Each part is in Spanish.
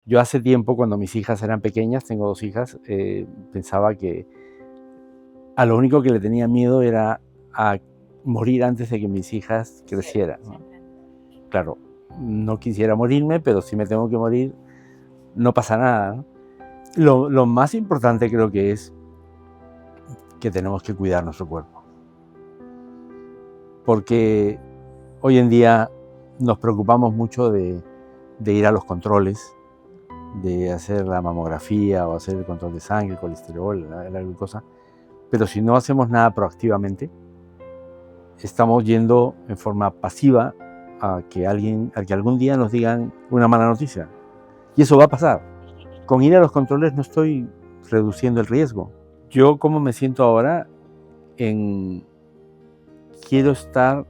Yo hace tiempo, cuando mis hijas eran pequeñas, tengo 2 hijas, pensaba que a lo único que le tenía miedo era a morir antes de que mis hijas crecieran, ¿no? Claro, no quisiera morirme, pero si me tengo que morir, no pasa nada, ¿no? Lo más importante creo que es que tenemos que cuidar nuestro cuerpo. Porque hoy en día nos preocupamos mucho de ir a los controles, de hacer la mamografía o hacer el control de sangre, el colesterol, la glucosa, pero si no hacemos nada proactivamente, estamos yendo en forma pasiva a que algún día nos digan una mala noticia. Y eso va a pasar. Con ir a los controles no estoy reduciendo el riesgo. Yo, ¿cómo me siento ahora? Quiero estar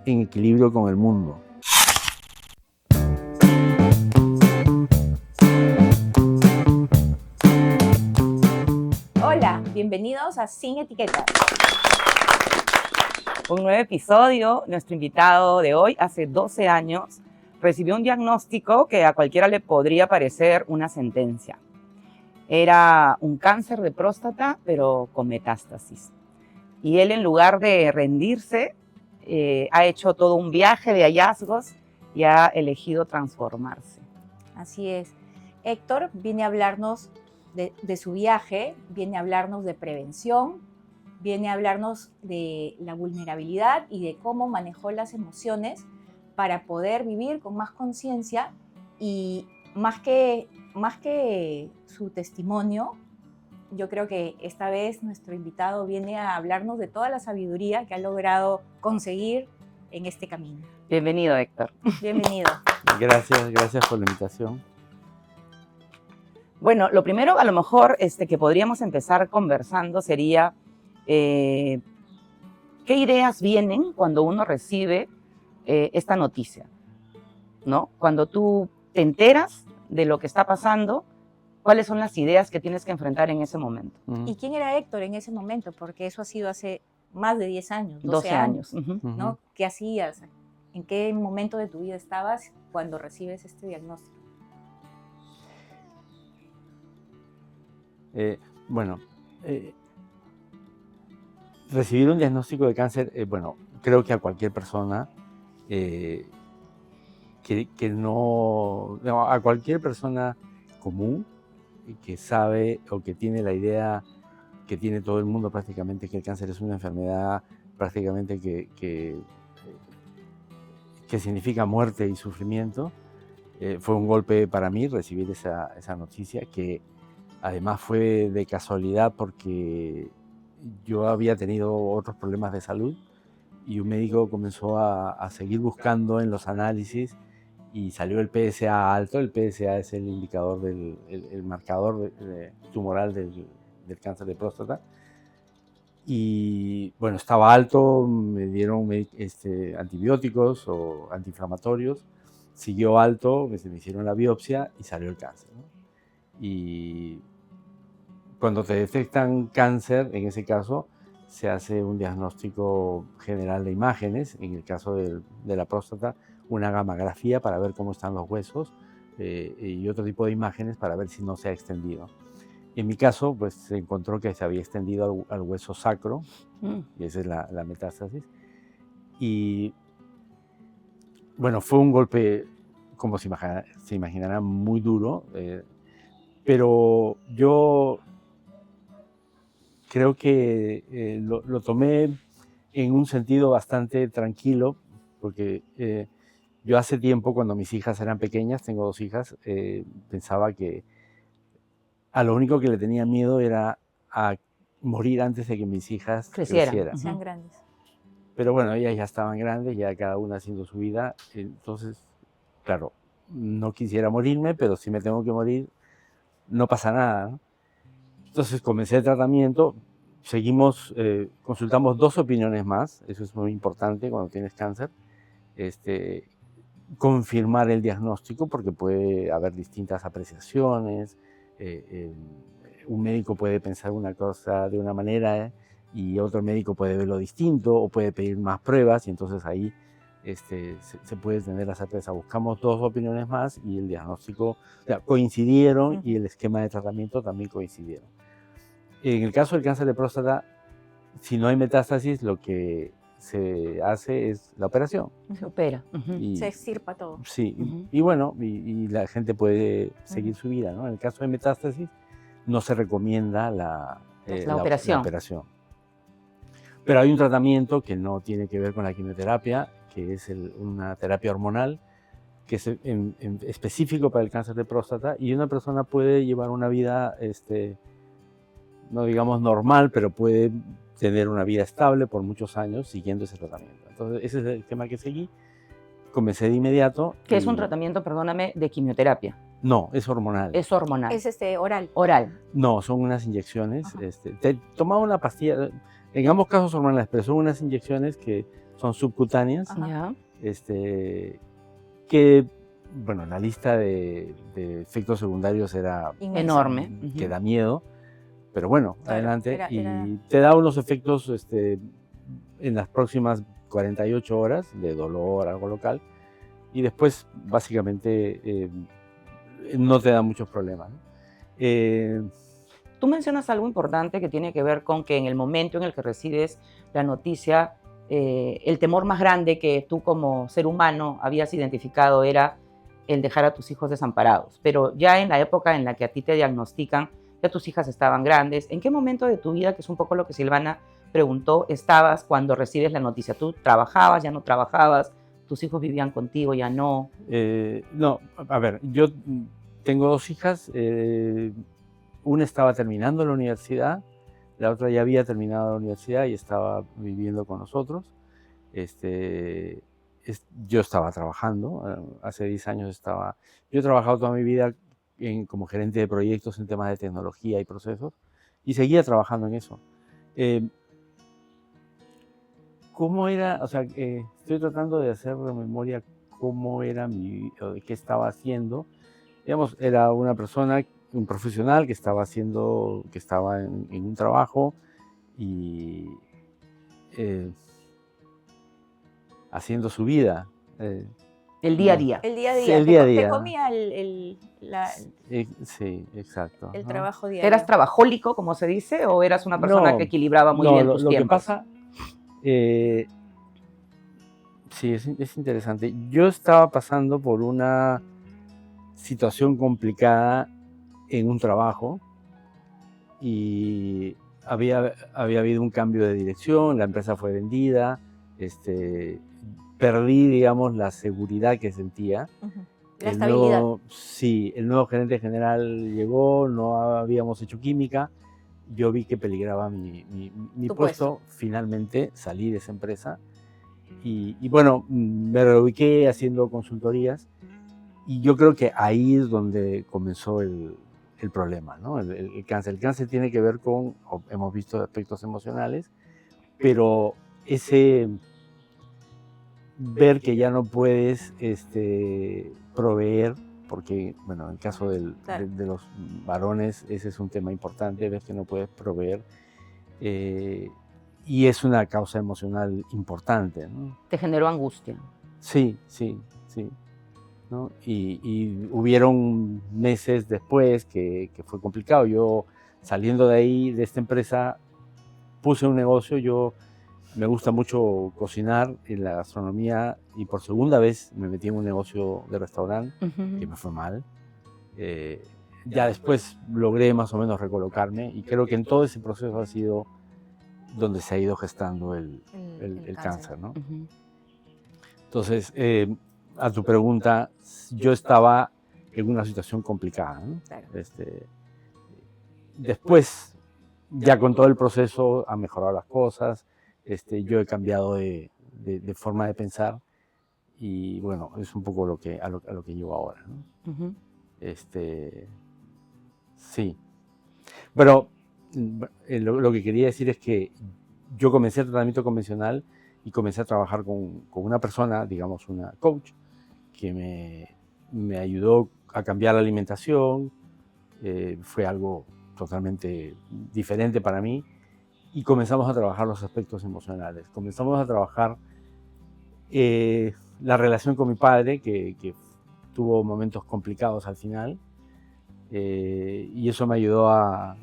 en equilibrio con el mundo. Hola, bienvenidos a Sin Etiquetas. Un nuevo episodio. Nuestro invitado de hoy, hace 12 años, recibió un diagnóstico que a cualquiera le podría parecer una sentencia. Era un cáncer de próstata, pero con metástasis. Y él, en lugar de rendirse, ha hecho todo un viaje de hallazgos y ha elegido transformarse. Así es. Héctor viene a hablarnos de su viaje, viene a hablarnos de prevención, viene a hablarnos de la vulnerabilidad y de cómo manejó las emociones para poder vivir con más conciencia y más que su testimonio, yo creo que esta vez nuestro invitado viene a hablarnos de toda la sabiduría que ha logrado conseguir en este camino. Bienvenido, Héctor. Bienvenido. Gracias por la invitación. Bueno, lo primero a lo mejor que podríamos empezar conversando sería ¿qué ideas vienen cuando uno recibe esta noticia? ¿No? Cuando tú te enteras de lo que está pasando, ¿cuáles son las ideas que tienes que enfrentar en ese momento? ¿Y quién era Héctor en ese momento? Porque eso ha sido hace más de 10 años, 12 años. ¿no? ¿Qué hacías? ¿En qué momento de tu vida estabas cuando recibes este diagnóstico? Recibir un diagnóstico de cáncer, creo que a cualquier persona a cualquier persona común que sabe o que tiene la idea que tiene todo el mundo prácticamente, que el cáncer es una enfermedad prácticamente que significa muerte y sufrimiento. Fue un golpe para mí recibir esa noticia, que además fue de casualidad porque yo había tenido otros problemas de salud y un médico comenzó a seguir buscando en los análisis y salió el PSA alto. El PSA es el indicador el marcador tumoral del cáncer de próstata. Y bueno, estaba alto, me dieron antibióticos o antiinflamatorios, siguió alto, me hicieron la biopsia y salió el cáncer, ¿no? Y cuando te detectan cáncer, en ese caso, se hace un diagnóstico general de imágenes, en el caso de la próstata, una gammagrafía para ver cómo están los huesos y otro tipo de imágenes para ver si no se ha extendido. En mi caso, pues se encontró que se había extendido al hueso sacro, y esa es la metástasis. Y bueno, fue un golpe, como se imaginará, muy duro, pero yo creo que lo tomé en un sentido bastante tranquilo, porque yo hace tiempo, cuando mis hijas eran pequeñas, tengo 2 hijas, pensaba que a lo único que le tenía miedo era a morir antes de que mis hijas crecieran. Sean grandes. Pero bueno, ellas ya estaban grandes, ya cada una haciendo su vida, entonces, claro, no quisiera morirme, pero si me tengo que morir, no pasa nada, ¿no? Entonces comencé el tratamiento, consultamos 2 opiniones más, eso es muy importante cuando tienes cáncer, confirmar el diagnóstico, porque puede haber distintas apreciaciones, un médico puede pensar una cosa de una manera y otro médico puede verlo distinto o puede pedir más pruebas, y entonces ahí se puede tener la certeza. Buscamos 2 opiniones más y el diagnóstico, o sea, coincidieron y el esquema de tratamiento también coincidieron. En el caso del cáncer de próstata, si no hay metástasis, lo que se hace es la operación. Se opera. Y, Se extirpa todo. sí, y bueno, y la gente puede seguir su vida, ¿no? En el caso de metástasis, no se recomienda la operación. Pero hay un tratamiento que no tiene que ver con la quimioterapia, que es una terapia hormonal, que es específico para el cáncer de próstata, y una persona puede llevar una vida, no digamos normal, pero puede tener una vida estable por muchos años siguiendo ese tratamiento. Entonces, ese es el tema que seguí. Comencé de inmediato. ¿Qué es un tratamiento, perdóname, de quimioterapia? No, es hormonal. Es hormonal. Es oral. Oral. No, son unas inyecciones. Te tomaba una pastilla, en ambos casos hormonales, pero son unas inyecciones que son subcutáneas. Ya. Que, bueno, la lista de efectos secundarios era enorme, que da miedo, pero bueno, claro, adelante. Y te da unos efectos en las próximas 48 horas de dolor, algo local, y después básicamente no te da muchos problemas, ¿no? Tú mencionas algo importante que tiene que ver con que en el momento en el que recibes la noticia, el temor más grande que tú como ser humano habías identificado era el dejar a tus hijos desamparados. Pero ya en la época en la que a ti te diagnostican, ya tus hijas estaban grandes. ¿En qué momento de tu vida, que es un poco lo que Silvana preguntó, estabas cuando recibes la noticia? ¿Tú trabajabas, ya no trabajabas? ¿Tus hijos vivían contigo, ya no? No, a ver, yo tengo 2 hijas. Una estaba terminando la universidad, la otra ya había terminado la universidad y estaba viviendo con nosotros. Yo estaba trabajando, hace 10 años yo he trabajado toda mi vida como gerente de proyectos en temas de tecnología y procesos y seguía trabajando en eso. ¿Cómo era? O sea, estoy tratando de hacer memoria cómo era qué estaba haciendo. Digamos, era una persona, un profesional que estaba en un trabajo y haciendo su vida. El día a día. El día a día. Sí, el día a día. Te comía sí, exacto. el trabajo diario. ¿Eras trabajólico, como se dice, o eras una persona que equilibraba muy bien tus tiempos? Lo que pasa, sí, es interesante. Yo estaba pasando por una situación complicada en un trabajo y había habido un cambio de dirección, la empresa fue vendida, perdí, digamos, la seguridad que sentía. La estabilidad. Sí, el nuevo gerente general llegó, no habíamos hecho química, yo vi que peligraba mi puesto, finalmente salí de esa empresa y bueno, me reubiqué haciendo consultorías y yo creo que ahí es donde comenzó el problema, ¿no? El cáncer. El cáncer tiene que ver con, hemos visto aspectos emocionales, pero ver que ya no puedes proveer, porque, bueno, en el caso de los varones ese es un tema importante, ves que no puedes proveer, y es una causa emocional importante, ¿no? ¿Te generó angustia? Sí, sí, sí, ¿no? Y hubieron meses después que fue complicado. Yo, saliendo de ahí, de esta empresa, puse un negocio. Me gusta mucho cocinar en la gastronomía y por segunda vez me metí en un negocio de restaurante que me fue mal. Ya después logré más o menos recolocarme y creo que en todo ese proceso ha sido donde se ha ido gestando el cáncer, ¿no? Entonces, a tu pregunta, yo estaba en una situación complicada, ¿no? Claro. Después, ya con todo el proceso, han mejorado las cosas. Yo he cambiado de forma de pensar y bueno, es un poco a lo que llevo ahora, ¿no? Sí. Pero lo que quería decir es que yo comencé el tratamiento convencional y comencé a trabajar con una persona, digamos una coach, que me ayudó a cambiar la alimentación. Fue algo totalmente diferente para mí. Y comenzamos a trabajar los aspectos emocionales. Comenzamos a trabajar La relación con mi padre, que tuvo momentos complicados al final, y eso me ayudó a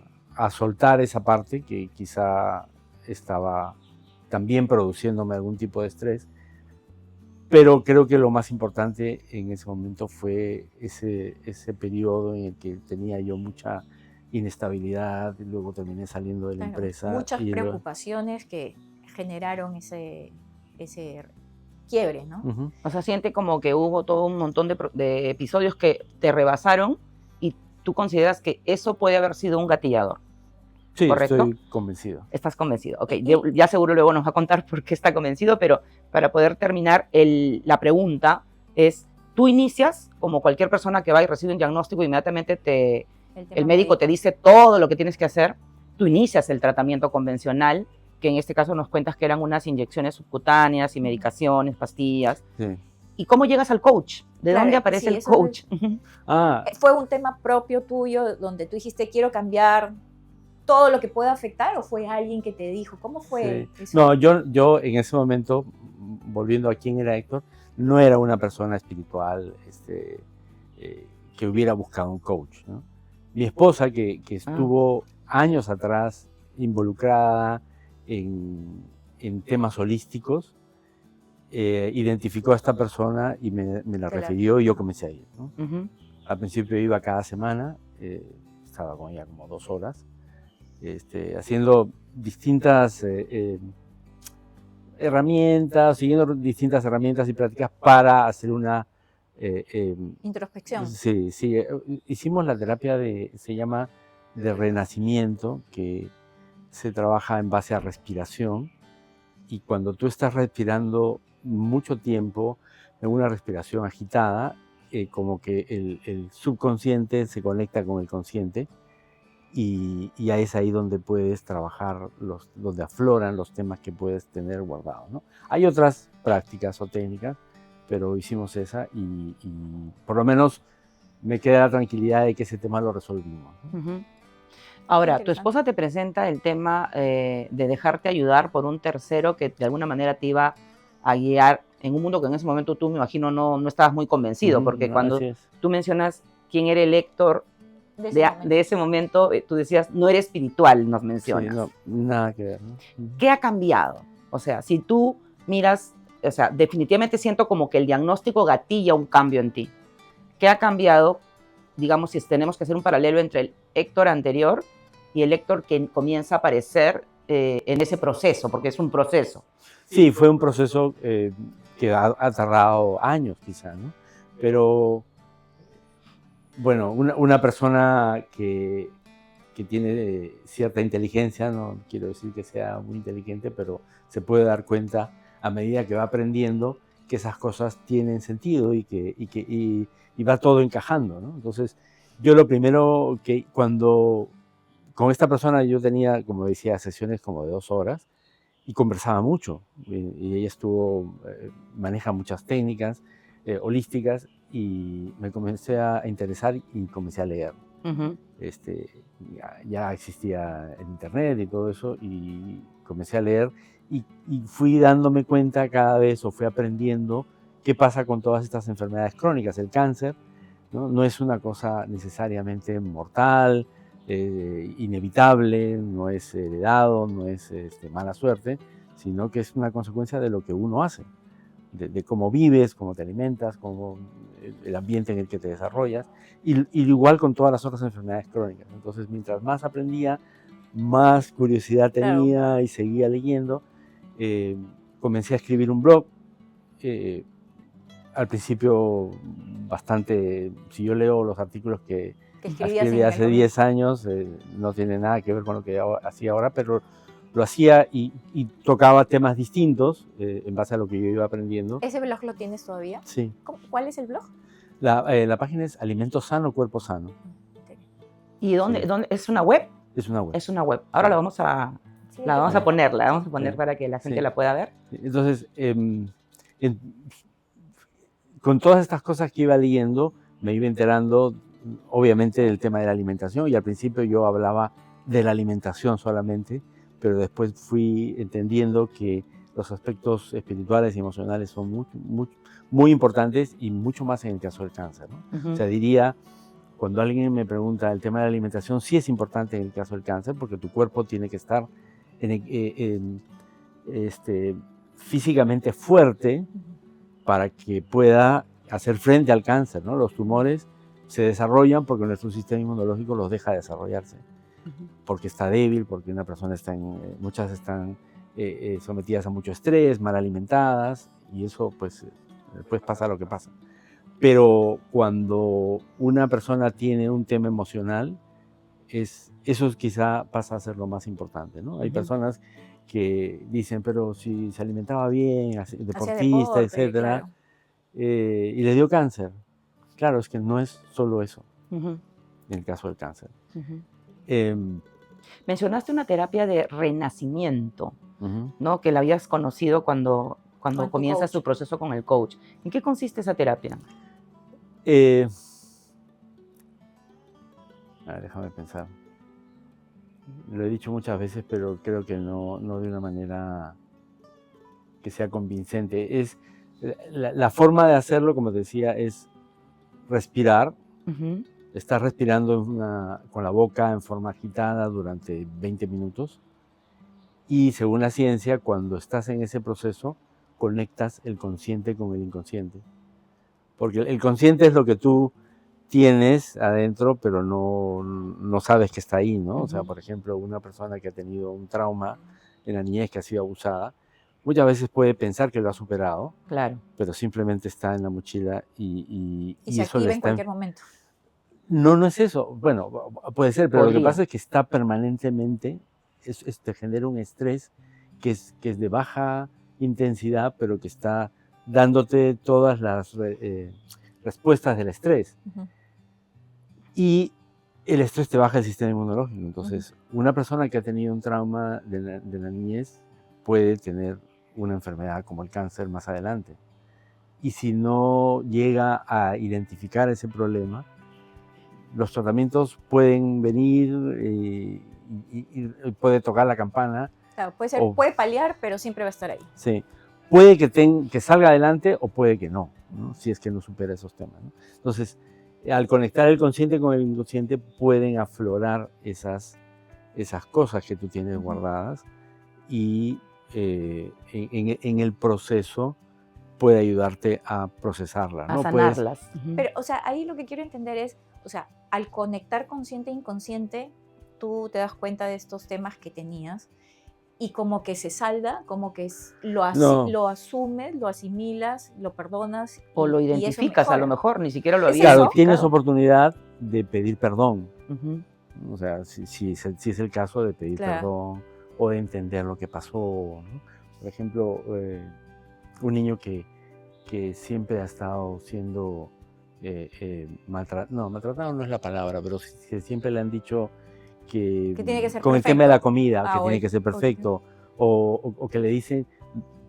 soltar esa parte que quizá estaba también produciéndome algún tipo de estrés, pero creo que lo más importante en ese momento fue ese periodo en el que tenía yo mucha inestabilidad, y luego terminé saliendo de la empresa. Muchas y preocupaciones que generaron ese quiebre, ¿no? Uh-huh. O sea, siente como que hubo todo un montón de episodios que te rebasaron y tú consideras que eso puede haber sido un gatillador. Sí, ¿correcto? estoy convencido. Estás convencido. Ok, ya seguro luego nos va a contar por qué está convencido, pero para poder terminar, la pregunta es, tú inicias, como cualquier persona que va y recibe un diagnóstico, inmediatamente el médico te dice todo lo que tienes que hacer, tú inicias el tratamiento convencional, que en este caso nos cuentas que eran unas inyecciones subcutáneas y medicaciones, pastillas. Sí. ¿Y cómo llegas al coach? ¿De dónde aparece el coach? ¿Fue un tema propio tuyo donde tú dijiste quiero cambiar todo lo que pueda afectar o fue alguien que te dijo? ¿Cómo fue eso? No, yo en ese momento, volviendo a quién era Héctor, no era una persona espiritual que hubiera buscado un coach, ¿no? Mi esposa, que estuvo años atrás involucrada en temas holísticos, identificó a esta persona y me la refirió y yo comencé a ir, ¿no? Al principio iba cada semana, estaba con ella como 2 horas, haciendo distintas herramientas, siguiendo distintas herramientas y prácticas para hacer una introspección. Sí, hicimos la terapia se llama de renacimiento, que se trabaja en base a respiración, y cuando tú estás respirando mucho tiempo en una respiración agitada, como que el subconsciente se conecta con el consciente, y es ahí donde puedes trabajar, donde afloran los temas que puedes tener guardados, ¿no? Hay otras prácticas o técnicas, pero hicimos esa y por lo menos me queda la tranquilidad de que ese tema lo resolvimos, ¿no? Ahora, tu esposa te presenta el tema de dejarte ayudar por un tercero que de alguna manera te iba a guiar en un mundo que en ese momento tú, me imagino, no estabas muy convencido, porque cuando tú mencionas quién era el Héctor de ese momento, tú decías, no era espiritual, nos mencionas. Sí, no, nada que ver, ¿no? ¿Qué ha cambiado? O sea, si tú miras, o sea, definitivamente siento como que el diagnóstico gatilla un cambio en ti. ¿Qué ha cambiado? Digamos, si tenemos que hacer un paralelo entre el Héctor anterior y el Héctor que comienza a aparecer en ese proceso, porque es un proceso. Sí, fue un proceso que ha tardado años quizá, ¿no? Pero, bueno, una persona que tiene cierta inteligencia, no quiero decir que sea muy inteligente, pero se puede dar cuenta a medida que va aprendiendo que esas cosas tienen sentido y va todo encajando, ¿no? Entonces, yo lo primero que cuando con esta persona yo tenía, como decía, sesiones como de 2 horas y conversaba mucho, y ella maneja muchas técnicas holísticas, y me comencé a interesar y comencé a leer. Ya existía el internet y todo eso, y comencé a leer y fui dándome cuenta cada vez, o fui aprendiendo qué pasa con todas estas enfermedades crónicas. El cáncer no es una cosa necesariamente mortal, inevitable, no es heredado, no es mala suerte, sino que es una consecuencia de lo que uno hace, de cómo vives, cómo te alimentas, el ambiente en el que te desarrollas, y igual con todas las otras enfermedades crónicas. Entonces, mientras más aprendía, más curiosidad tenía, claro, y seguía leyendo. Comencé a escribir un blog, al principio bastante, si yo leo los artículos que escribí hace 10 años, no tiene nada que ver con lo que hacía ahora, pero lo hacía y tocaba temas distintos en base a lo que yo iba aprendiendo. ¿Ese blog lo tienes todavía? Sí. ¿Cuál es el blog? La página es Alimento Sano, Cuerpo Sano. ¿Y dónde? ¿Es una web? Es una web. Es una web. Ahora la vamos a poner para que la gente la pueda ver. Entonces, con todas estas cosas que iba leyendo, me iba enterando, obviamente, del tema de la alimentación, y al principio yo hablaba de la alimentación solamente, pero después fui entendiendo que los aspectos espirituales y emocionales son muy importantes y mucho más en el caso del cáncer, ¿no? O sea, diría, cuando alguien me pregunta el tema de la alimentación, sí es importante en el caso del cáncer porque tu cuerpo tiene que estar físicamente fuerte para que pueda hacer frente al cáncer, ¿no? Los tumores se desarrollan porque nuestro sistema inmunológico los deja desarrollarse, porque está débil, porque una persona muchas están sometidas a mucho estrés, mal alimentadas, y eso pues después pasa lo que pasa. Pero cuando una persona tiene un tema emocional, eso quizá pasa a ser lo más importante, ¿no? Hay personas que dicen, pero si se alimentaba bien, deportista, etcétera, claro. Y le dio cáncer. Claro, es que no es solo eso, en el caso del cáncer. Mencionaste una terapia de renacimiento, ¿no? Que la habías conocido cuando comienzas tu proceso con el coach. ¿En qué consiste esa terapia? Déjame pensar. Lo he dicho muchas veces, pero creo que no de una manera que sea convincente. La forma de hacerlo, como te decía, es respirar. Estás respirando con la boca en forma agitada durante 20 minutos. Y según la ciencia, cuando estás en ese proceso, conectas el consciente con el inconsciente. Porque el consciente es lo que tú tienes adentro, pero no sabes que está ahí, ¿no? O sea, por ejemplo, una persona que ha tenido un trauma en la niñez, que ha sido abusada, muchas veces puede pensar que lo ha superado, claro, pero simplemente está en la mochila y se eso activa en cualquier momento. No es eso. Bueno, puede ser, pero lo que pasa es que está permanentemente, te genera un estrés que es de baja intensidad, pero que está dándote todas las respuestas del estrés. Y el estrés te baja el sistema inmunológico. Entonces, una persona que ha tenido un trauma de la niñez puede tener una enfermedad como el cáncer más adelante. Y si no llega a identificar ese problema, los tratamientos pueden venir y puede tocar la campana. Claro, puede paliar, pero siempre va a estar ahí. Sí. Puede que salga adelante o puede que no, si es que no supera esos temas, ¿no? Entonces, al conectar el consciente con el inconsciente, pueden aflorar esas cosas que tú tienes guardadas y en el proceso puede ayudarte a procesarlas, ¿no? A sanarlas. Pero, o sea, ahí lo que quiero entender es, o sea, al conectar consciente e inconsciente, tú te das cuenta de estos temas que tenías y como que se salda, como que lo asumes, lo asimilas, lo perdonas. O lo identificas, a lo mejor, ni siquiera lo habías Claro, tienes oportunidad de pedir perdón. O sea, si es el caso de pedir perdón o de entender lo que pasó, ¿no? Por ejemplo, un niño que siempre ha estado siendo maltratado no es la palabra, pero siempre le han dicho que tiene que ser con perfecto. el tema de la comida, que tiene que ser okay. perfecto, o que le dicen,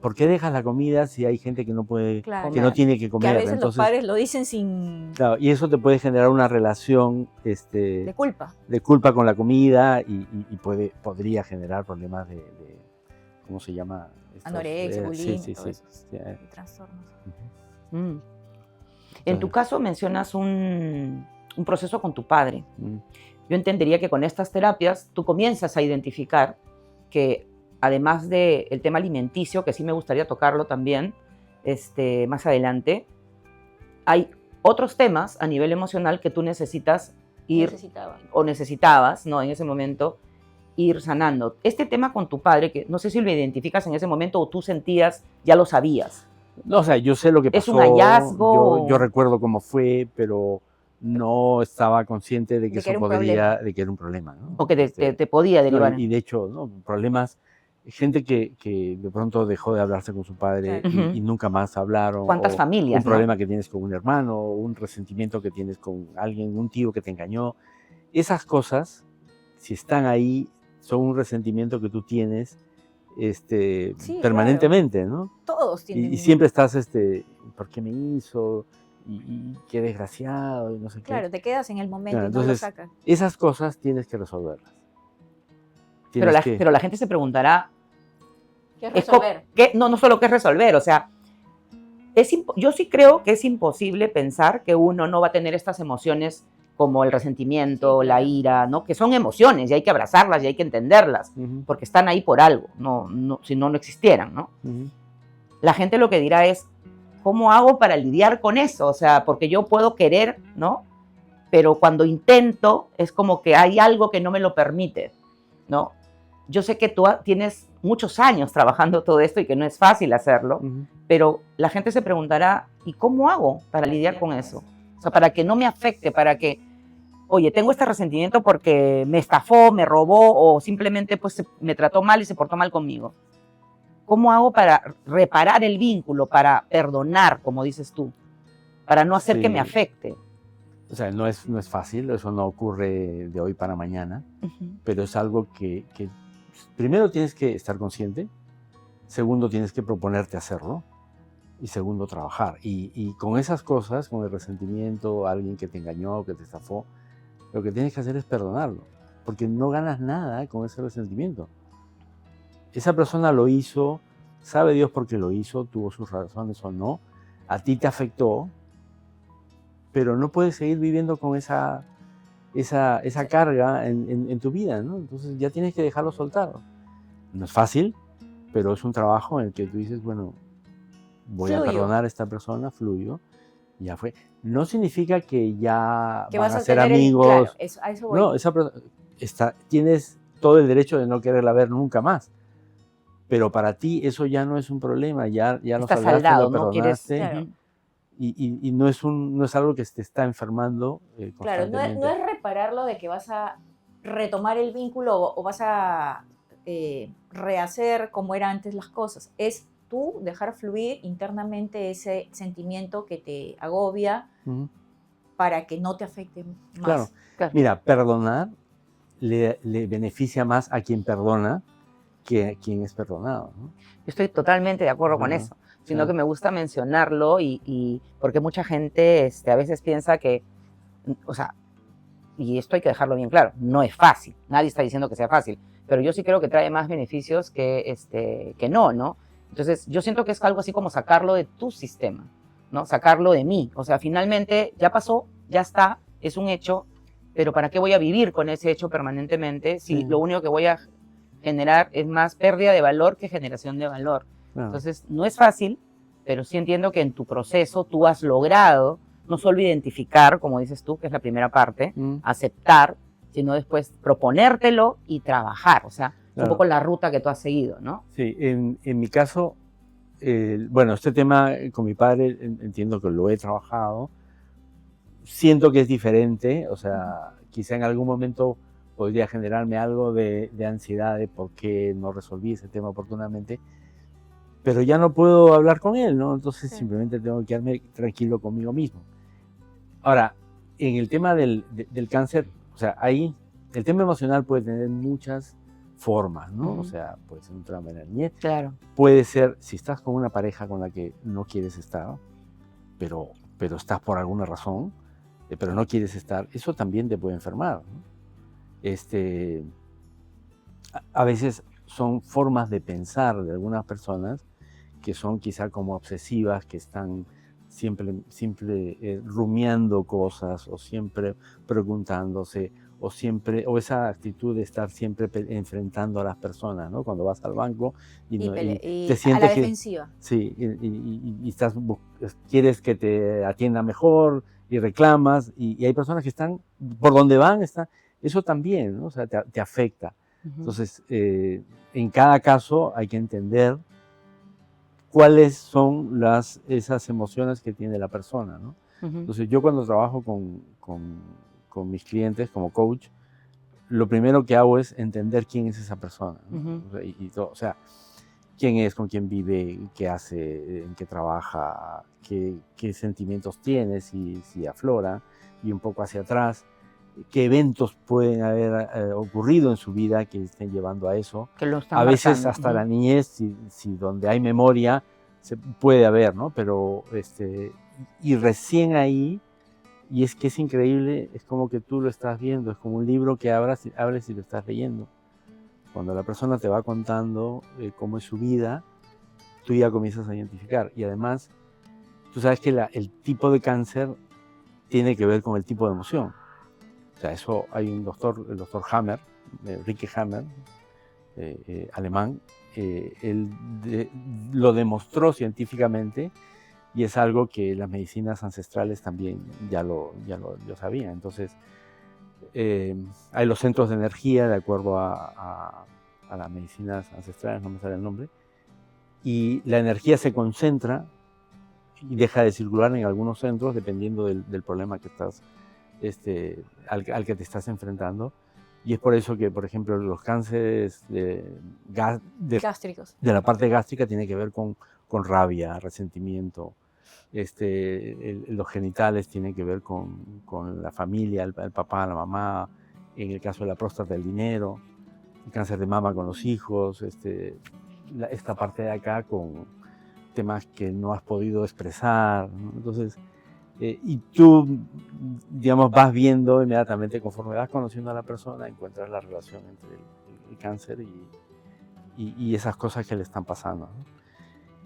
¿por qué dejas la comida si hay gente que no puede, que no tiene que comer? Que a veces los padres lo dicen sin... Claro, y eso te puede generar una relación de culpa con la comida y podría generar problemas de ¿cómo se llama? Anorexia, bulimia, sí, y trastornos. En tu caso mencionas un proceso con tu padre. Yo entendería que con estas terapias tú comienzas a identificar que además del tema alimenticio, que sí me gustaría tocarlo también más adelante, hay otros temas a nivel emocional que tú necesitabas, ¿no? En ese momento, ir sanando. Este tema con tu padre, que no sé si lo identificas en ese momento o tú sentías, ya lo sabías. No, o sea, yo sé lo que pasó. ¿Es un hallazgo? Yo recuerdo cómo fue, pero no estaba consciente de que eso de que era un problema, ¿no? O que te podía derivar. No, y de hecho, ¿no? Problemas, gente que de pronto dejó de hablarse con su padre y nunca más hablaron. ¿Cuántas familias? Un problema que tienes con un hermano, un resentimiento que tienes con alguien, un tío que te engañó. Esas cosas, si están ahí, son un resentimiento que tú tienes permanentemente, claro. ¿no? Todos tienen. Y siempre estás, ¿por qué me hizo? Y qué desgraciado, y no sé qué. Claro, te quedas en el momento y no lo sacas. Esas cosas tienes que resolverlas. Pero la gente se preguntará, Que es es co- resolver. no solo que es resolver, o sea, yo sí creo que es imposible pensar que uno no va a tener estas emociones como el resentimiento, Sí, la claro. ira, ¿no? Que son emociones y hay que abrazarlas y hay que entenderlas, Ujú, porque están ahí por algo, si no, no existieran, ¿no? ujú. La gente lo que dirá es, ¿cómo hago para lidiar con eso? O sea, porque yo puedo querer, ¿no? Pero cuando intento es como que hay algo que no me lo permite, ¿no? Yo sé que tú tienes muchos años trabajando todo esto y que no es fácil hacerlo, Ujú. pero la gente se preguntará, ¿y cómo hago para lidiar con eso? O sea, para que no me afecte, para que, oye, tengo este resentimiento porque me estafó, me robó o simplemente pues me trató mal y se portó mal conmigo. ¿Cómo hago para reparar el vínculo, para perdonar, como dices tú, para no hacer que me Sí. afecte? O sea, no es fácil, eso no ocurre de hoy para mañana, pero es algo que primero tienes que estar consciente, segundo tienes que proponerte hacerlo, y segundo trabajar. Y con esas cosas, con el resentimiento, alguien que te engañó, que te estafó, lo que tienes que hacer es perdonarlo, porque no ganas nada con ese resentimiento. Esa persona lo hizo, sabe Dios por qué lo hizo, tuvo sus razones o no, a ti te afectó, pero no puedes seguir viviendo con esa carga en tu vida, ¿no? Entonces ya tienes que dejarlo soltar. No es fácil, pero es un trabajo en el que tú dices, bueno, voy a Fluyo. perdonar a esta persona, fluyo, ya fue. No significa que ya Que van vas a a ser tener amigos. claro, a eso voy. No, tienes todo el derecho de no quererla ver nunca más. Pero para ti eso ya no es un problema, ya lo Está saldaste, lo saldado, no quieres... perdonaste. Claro. Y no es algo que te está enfermando Claro, no constantemente. es repararlo de que vas a retomar el vínculo o vas a rehacer como eran antes las cosas. Es tú dejar fluir internamente ese sentimiento que te agobia Ujú. para que no te afecte más. Claro. Claro. Mira, perdonar le beneficia más a quien perdona que a quien es perdonado, ¿no? Yo estoy totalmente de acuerdo con Ajá, eso, sino claro. que me gusta mencionarlo y porque mucha gente a veces piensa que, o sea, y esto hay que dejarlo bien claro, no es fácil, nadie está diciendo que sea fácil, pero yo sí creo que trae más beneficios que no, ¿no? Entonces, yo siento que es algo así como sacarlo de tu sistema, ¿no? Sacarlo de mí, o sea, finalmente ya pasó, ya está, es un hecho, pero ¿para qué voy a vivir con ese hecho permanentemente si Sí. lo único que voy a generar es más pérdida de valor que generación de valor? Claro. Entonces, no es fácil, pero sí entiendo que en tu proceso tú has logrado no solo identificar, como dices tú, que es la primera parte, aceptar, sino después proponértelo y trabajar. O sea, es un Claro. poco la ruta que tú has seguido, ¿no? Sí, en mi caso, bueno, este tema con mi padre entiendo que lo he trabajado. Siento que es diferente, o sea, quizá en algún momento podría generarme algo de ansiedad de por qué no resolví ese tema oportunamente, pero ya no puedo hablar con él, ¿no? Entonces Sí. simplemente tengo que quedarme tranquilo conmigo mismo. Ahora, en el tema del cáncer, o sea, ahí el tema emocional puede tener muchas formas, ¿no? O sea, puede ser un trauma en la niñez, Claro. puede ser si estás con una pareja con la que no quieres estar, pero estás por alguna razón, pero no quieres estar, eso también te puede enfermar, ¿no? A veces son formas de pensar de algunas personas que son quizá como obsesivas, que están siempre rumiando cosas o siempre preguntándose o esa actitud de estar siempre enfrentando a las personas, ¿no? Cuando vas al banco y te A sientes la que defensiva. sí, y quieres que te atienda mejor y reclamas y hay personas que están por donde van, eso también, ¿no? O sea, te afecta. Entonces, en cada caso hay que entender cuáles son esas emociones que tiene la persona, ¿no? Entonces, yo cuando trabajo con mis clientes como coach, lo primero que hago es entender quién es esa persona, ¿no? O sea, quién es, con quién vive, qué hace, en qué trabaja, qué sentimientos tiene, si aflora, y un poco hacia atrás, qué eventos pueden haber ocurrido en su vida que estén llevando a eso. Que lo están A veces marcando. hasta la niñez, si donde hay memoria, se puede haber, ¿no? Pero, y recién ahí, y es que es increíble, es como que tú lo estás viendo, es como un libro que abres y lo estás leyendo. Cuando la persona te va contando cómo es su vida, tú ya comienzas a identificar. Y además, tú sabes que el tipo de cáncer tiene que ver con el tipo de emoción. O sea, eso hay un doctor, el doctor Hammer, Ricke Hammer, alemán, él lo demostró científicamente y es algo que las medicinas ancestrales también ya lo sabían. Entonces, hay los centros de energía de acuerdo a las medicinas ancestrales, no me sale el nombre, y la energía se concentra y deja de circular en algunos centros dependiendo del problema que estás, al que te estás enfrentando. Y es por eso que, por ejemplo, los cánceres Gástricos. de la parte gástrica tiene que ver con rabia, resentimiento. Los genitales tienen que ver con la familia, el papá, la mamá. En el caso de la próstata, el dinero. El cáncer de mama con los hijos. Esta parte de acá con temas que no has podido expresar, ¿no? Entonces, y tú, digamos, vas viendo inmediatamente, conforme vas conociendo a la persona, encuentras la relación entre el cáncer y esas cosas que le están pasando, ¿no?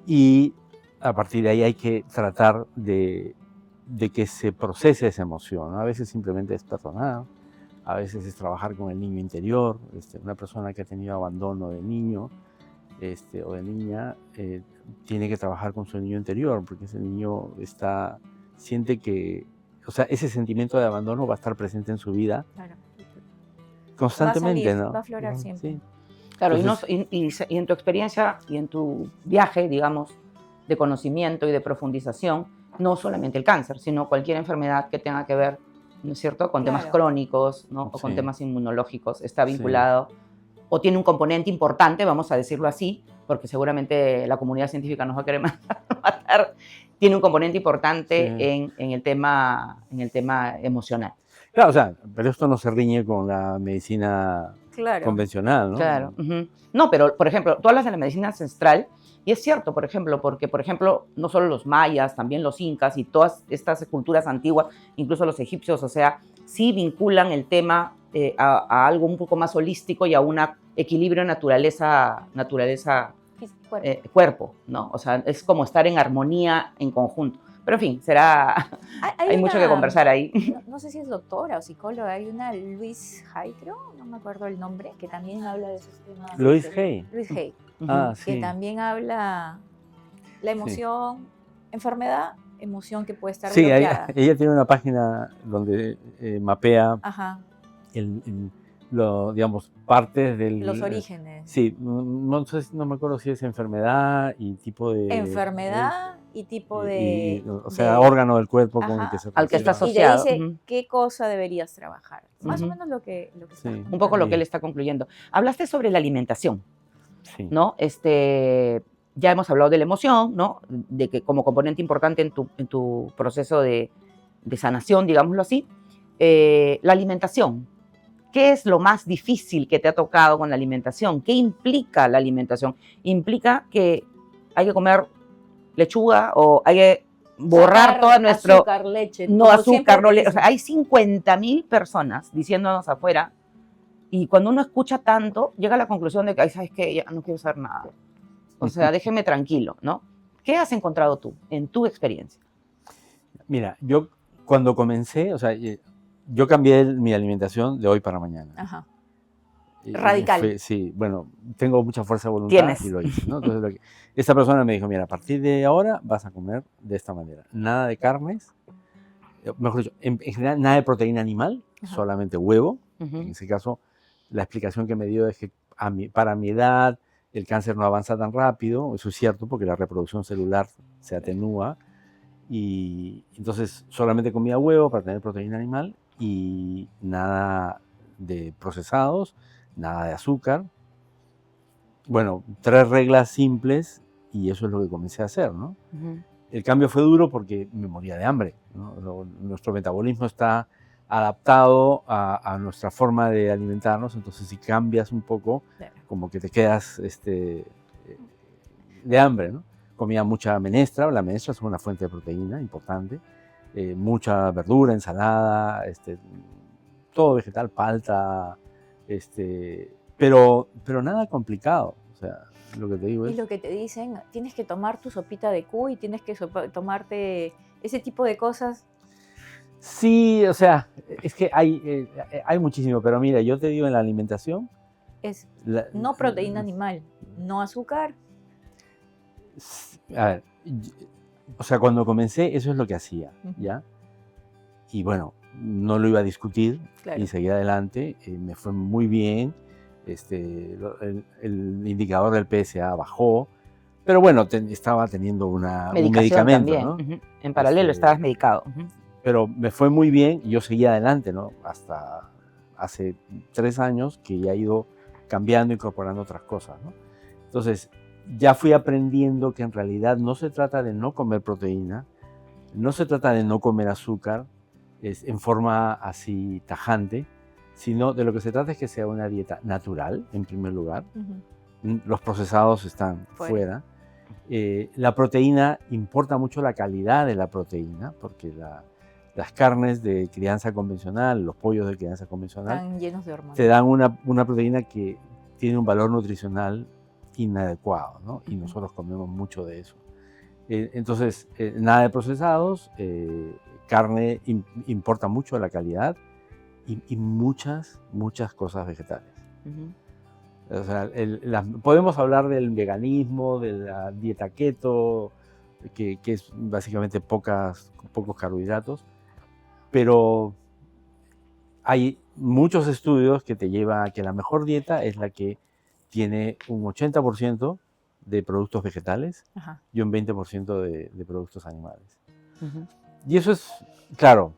Y a partir de ahí hay que tratar de que se procese esa emoción, ¿no? A veces simplemente es perdonar, a veces es trabajar con el niño interior. Una persona que ha tenido abandono de niño o de niña tiene que trabajar con su niño interior, porque ese niño siente que, o sea, ese sentimiento de abandono va a estar presente en su vida, claro, constantemente, va a salir, ¿no? va a aflorar siempre. Sí. Claro, Entonces, y en tu experiencia y en tu viaje, digamos, de conocimiento y de profundización, no solamente el cáncer, sino cualquier enfermedad que tenga que ver, ¿no es cierto?, con temas Claro. crónicos, ¿no? O con Sí. temas inmunológicos, está vinculado o tiene un componente importante, vamos a decirlo así, porque seguramente la comunidad científica nos va a querer matar, tiene un componente importante Sí. en el tema emocional. Claro, o sea, pero esto no se riñe con la medicina Claro. convencional, ¿no? Claro. Uh-huh. No, pero, por ejemplo, tú hablas de la medicina ancestral, y es cierto, por ejemplo, porque, por ejemplo, no solo los mayas, también los incas y todas estas culturas antiguas, incluso los egipcios, o sea, sí vinculan el tema a algo un poco más holístico y a un equilibrio naturaleza-cuerpo, ¿no? O sea, es como estar en armonía en conjunto. Pero, en fin, hay mucho que conversar ahí. No sé si es doctora o psicóloga, hay una Louise Hay, creo, no me acuerdo el nombre, que también habla de esos temas. Louise Hay. Louise Hay, Ah, que sí. también habla la emoción, enfermedad, emoción que puede estar Sí, bloqueada. ella tiene una página donde mapea Ajá, digamos, partes del... los orígenes. Sí, no me acuerdo si es enfermedad y tipo de... Enfermedad y tipo de... o sea, órgano del cuerpo con el que se al que está relaciona. asociado. Y te dice qué cosa deberías trabajar. Más o menos lo que Sí. está. Un poco lo que él está concluyendo. Hablaste sobre la alimentación, Sí. ¿no? Ya hemos hablado de la emoción, ¿no? De que como componente importante en tu proceso de sanación, digámoslo así. La alimentación. ¿Qué es lo más difícil que te ha tocado con la alimentación? ¿Qué implica la alimentación? Implica que hay que comer lechuga o hay que borrar todo nuestro... Azúcar, leche. No azúcar, no leche. O sea, hay 50.000 personas diciéndonos afuera, y cuando uno escucha tanto, llega a la conclusión de que, ay, ¿sabes qué? Ya no quiero saber nada. O sea, déjeme tranquilo, ¿no? ¿Qué has encontrado tú en tu experiencia? Mira, yo cuando comencé, o sea, yo cambié mi alimentación de hoy para mañana. Ajá. Radical. Sí, bueno, tengo mucha fuerza de voluntad. Tienes. Y lo hice, ¿no? Entonces, esta persona me dijo, mira, a partir de ahora vas a comer de esta manera. Nada de carnes, mejor dicho, en general nada de proteína animal, solamente huevo. En ese caso, la explicación que me dio es que para mi edad el cáncer no avanza tan rápido. Eso es cierto, porque la reproducción celular se atenúa. Y entonces solamente comía huevo para tener proteína animal y nada de procesados, nada de azúcar. Bueno, 3 reglas simples y eso es lo que comencé a hacer, ¿no? El cambio fue duro porque me moría de hambre, ¿no? Nuestro metabolismo está adaptado a nuestra forma de alimentarnos, entonces si cambias un poco, como que te quedas de hambre, ¿no? Comía mucha menestra, la menestra es una fuente de proteína importante, mucha verdura, ensalada, todo vegetal, palta, pero nada complicado. O sea, lo que te digo Y es... lo que te dicen, tienes que tomar tu sopita de cuy, tienes que tomarte ese tipo de cosas. Sí, o sea, es que hay muchísimo, pero mira, yo te digo en la alimentación... Es la- no proteína animal, no azúcar. a ver, o sea, cuando comencé eso es lo que hacía, Ujú. ¿ya? Y bueno, no lo iba a discutir Claro. y seguí adelante, me fue muy bien, el indicador del PSA bajó, pero bueno, estaba teniendo un Medicación medicamento, también. ¿no? Ujú. En paralelo Este, estabas medicado. Ujú. Pero me fue muy bien y yo seguí adelante, ¿no? Hasta hace 3 años que ya he ido cambiando, incorporando otras cosas, ¿no? Entonces, ya fui aprendiendo que en realidad no se trata de no comer proteína, no se trata de no comer azúcar en forma así tajante, sino de lo que se trata es que sea una dieta natural, en primer lugar. Ujú. Los procesados están Fuera. fuera. La proteína, importa mucho la calidad de la proteína, porque las carnes de crianza convencional, los pollos de crianza convencional, Están llenos de hormonas. te dan una proteína que tiene un valor nutricional inadecuado, ¿no? Y Ujú. nosotros comemos mucho de eso. Entonces, nada de procesados, carne importa mucho la calidad y muchas cosas vegetales. Ujú. O sea, podemos hablar del veganismo, de la dieta keto, que es básicamente pocos carbohidratos, pero hay muchos estudios que te llevan a que la mejor dieta es la que tiene un 80% de productos vegetales Ajá. y un 20% de productos animales. Ujú. Y eso es, claro,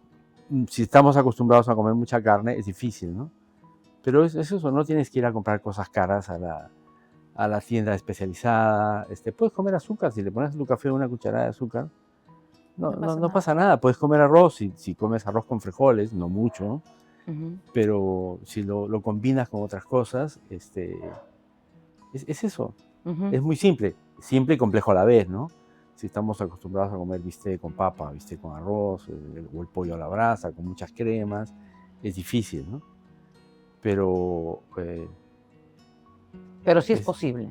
si estamos acostumbrados a comer mucha carne, es difícil, ¿no? Pero es eso, no tienes que ir a comprar cosas caras a la tienda especializada. Puedes comer azúcar, si le pones a tu café una cucharada de azúcar, no pasa nada. Puedes comer arroz, si comes arroz con frijoles, no mucho, Ujú. pero si lo combinas con otras cosas, es eso. Ujú. Es muy simple y complejo a la vez, ¿no? Si estamos acostumbrados a comer bistec con papa, bistec con arroz, o el pollo a la brasa, con muchas cremas, es difícil, ¿no? Pero Pero sí es es- posible.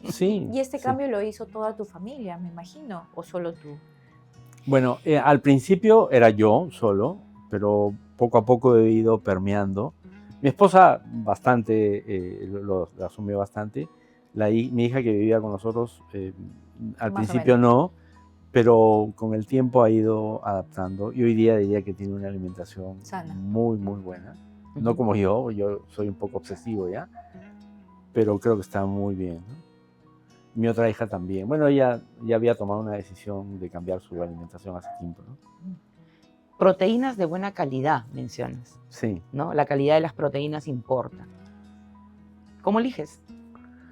sí. Y este sí. cambio lo hizo toda tu familia, me imagino, o solo tú. Bueno, al principio era yo solo, pero poco a poco he ido permeando. Mi esposa bastante, lo asumió bastante. Mi hija que vivía con nosotros, al Más o principio menos. no, pero con el tiempo ha ido adaptando y hoy día diría que tiene una alimentación Sana. muy, muy buena. No Ujú. como yo soy un poco obsesivo ya, pero creo que está muy bien, ¿no? Mi otra hija también. Bueno, ella ya había tomado una decisión de cambiar su alimentación hace tiempo, ¿no? Proteínas de buena calidad, mencionas, Sí. ¿no? La calidad de las proteínas importa. ¿Cómo eliges?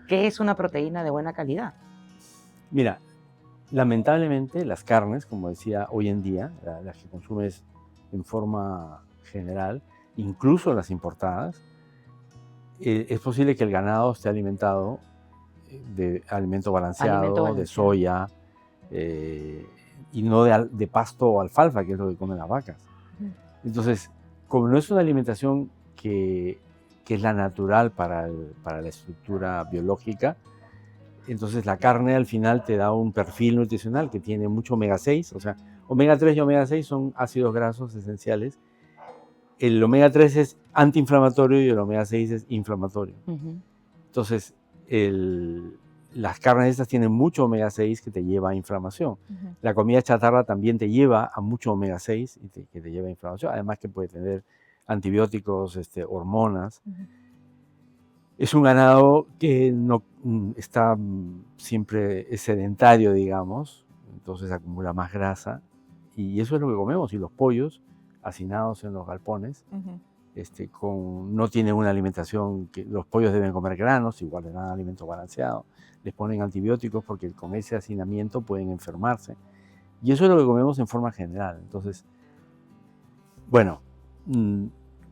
¿Qué es una proteína de buena calidad? Mira, lamentablemente las carnes, como decía hoy en día, las que consumes en forma general, incluso las importadas, es posible que el ganado esté alimentado de alimento balanceado, de balanceado. soya, y no de pasto o alfalfa, que es lo que comen las vacas. Ujú. Entonces, como no es una alimentación que es la natural para la estructura biológica, entonces la carne al final te da un perfil nutricional que tiene mucho omega 6, o sea, omega 3 y omega 6 son ácidos grasos esenciales. El omega 3 es antiinflamatorio y el omega 6 es inflamatorio. Ujú. Entonces, las carnes estas tienen mucho omega 6 que te lleva a inflamación. Ujú. La comida chatarra también te lleva a mucho omega 6 y que te lleva a inflamación, además que puede tener antibióticos, hormonas. Ujú. Es un ganado que no está siempre sedentario, digamos, entonces acumula más grasa y eso es lo que comemos. Y los pollos hacinados en los galpones, Ujú. no tienen una alimentación que los pollos deben comer granos, igual les dan alimento balanceado, les ponen antibióticos porque con ese hacinamiento pueden enfermarse. Y eso es lo que comemos en forma general. Entonces, bueno,